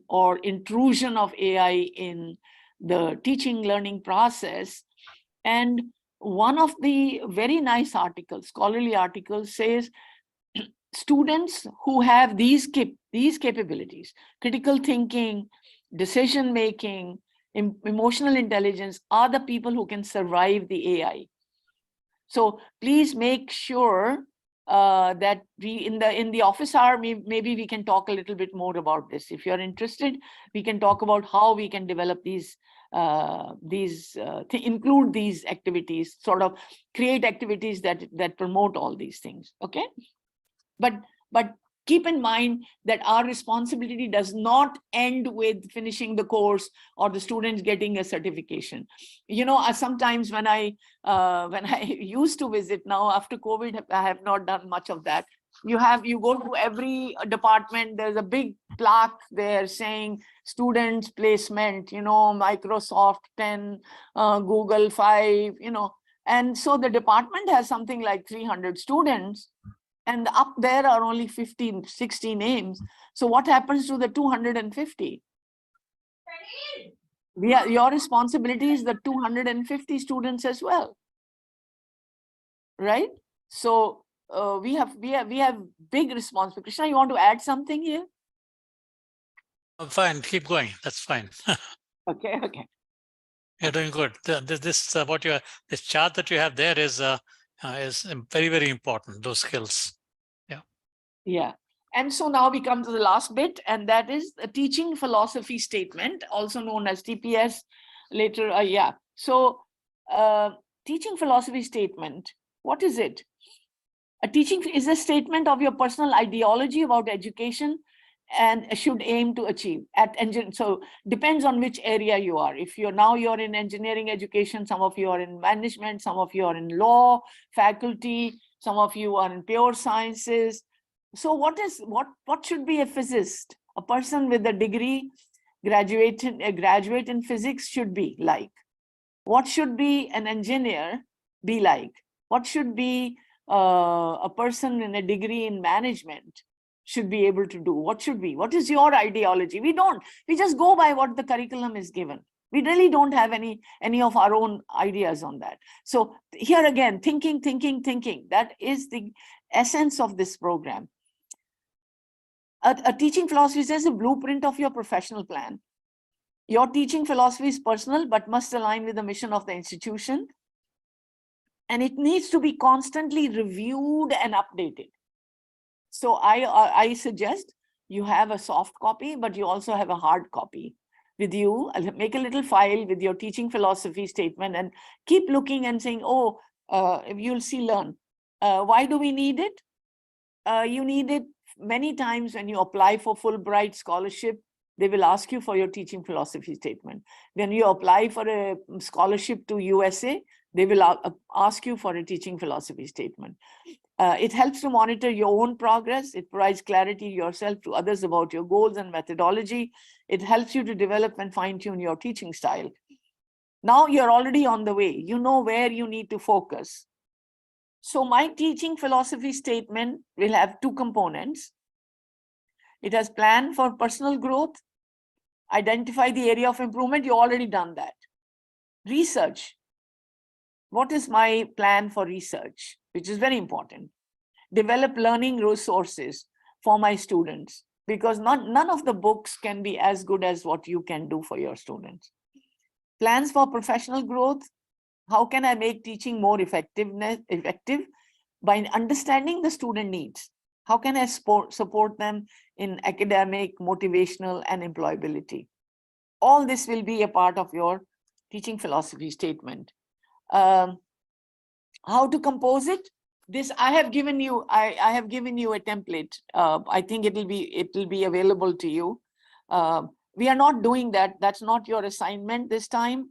or intrusion of AI in the teaching learning process. And one of the very nice articles, scholarly articles, says students who have these capabilities, critical thinking, decision making, emotional intelligence, are the people who can survive the AI. So please make sure that in the office hour, maybe we can talk a little bit more about this. If you're interested, we can talk about how we can develop include these activities, sort of create activities that promote all these things. Okay. But keep in mind that our responsibility does not end with finishing the course or the students getting a certification. Sometimes when I used to visit, now after COVID, I have not done much of that. You go to every department, there's a big plaque there saying students placement, Microsoft 10, Google 5, and so the department has something like 300 students. And up there are only 15, 60 names. So what happens to the 250? Your responsibility is the 250 students as well, right? So we have big responsibility. Krishna, you want to add something here? Fine, keep going. That's fine. Okay. You're doing good. This chart that you have there is very, very important. Those skills. Yeah. And so now we come to the last bit, and that is the teaching philosophy statement, also known as TPS later. So teaching philosophy statement, what is it? A teaching is a statement of your personal ideology about education and should aim to achieve so depends on which area you are. If you're in engineering education, some of you are in management, some of you are in law faculty, some of you are in pure sciences. So what should be a physicist? A person with a degree, graduate in physics should be like? What should be an engineer be like? What should be a person in a degree in management? should be able to do? What should be? What is your ideology? We don't. We just go by what the curriculum is given. We really don't have any of our own ideas on that. So here again, thinking. That is the essence of this program. A teaching philosophy says a blueprint of your professional plan. Your teaching philosophy is personal, but must align with the mission of the institution. And it needs to be constantly reviewed and updated. So I suggest you have a soft copy, but you also have a hard copy with you. Make a little file with your teaching philosophy statement and keep looking and saying, oh, you'll see, learn. Why do we need it? You need it many times when you apply for Fulbright scholarship. They will ask you for your teaching philosophy statement. When you apply for a scholarship to USA, they will ask you for a teaching philosophy statement. It helps to monitor your own progress. It provides clarity yourself to others about your goals and methodology. It helps you to develop and fine-tune your teaching style. Now you're already on the way. You know where you need to focus. So my teaching philosophy statement will have two components. It has plan for personal growth, identify the area of improvement. You already done that. Research. What is my plan for research, which is very important? Develop learning resources for my students, because none of the books can be as good as what you can do for your students. Plans for professional growth. How can I make teaching more effective by understanding the student needs? How can I support them in academic, motivational, and employability? All this will be a part of your teaching philosophy statement. How to compose it? This I have given you. I have given you a template. I think it will be available to you. We are not doing that. That's not your assignment this time.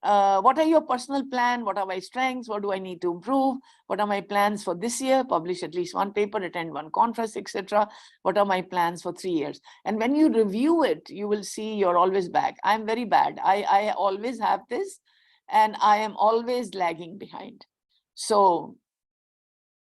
What are your personal plan? What are my strengths? What do I need to improve? What are my plans for this year? Publish at least one paper, attend one conference, etc. What are my plans for 3 years? And when you review it, you will see you're always back. I'm very bad. I always have this, and I am always lagging behind. So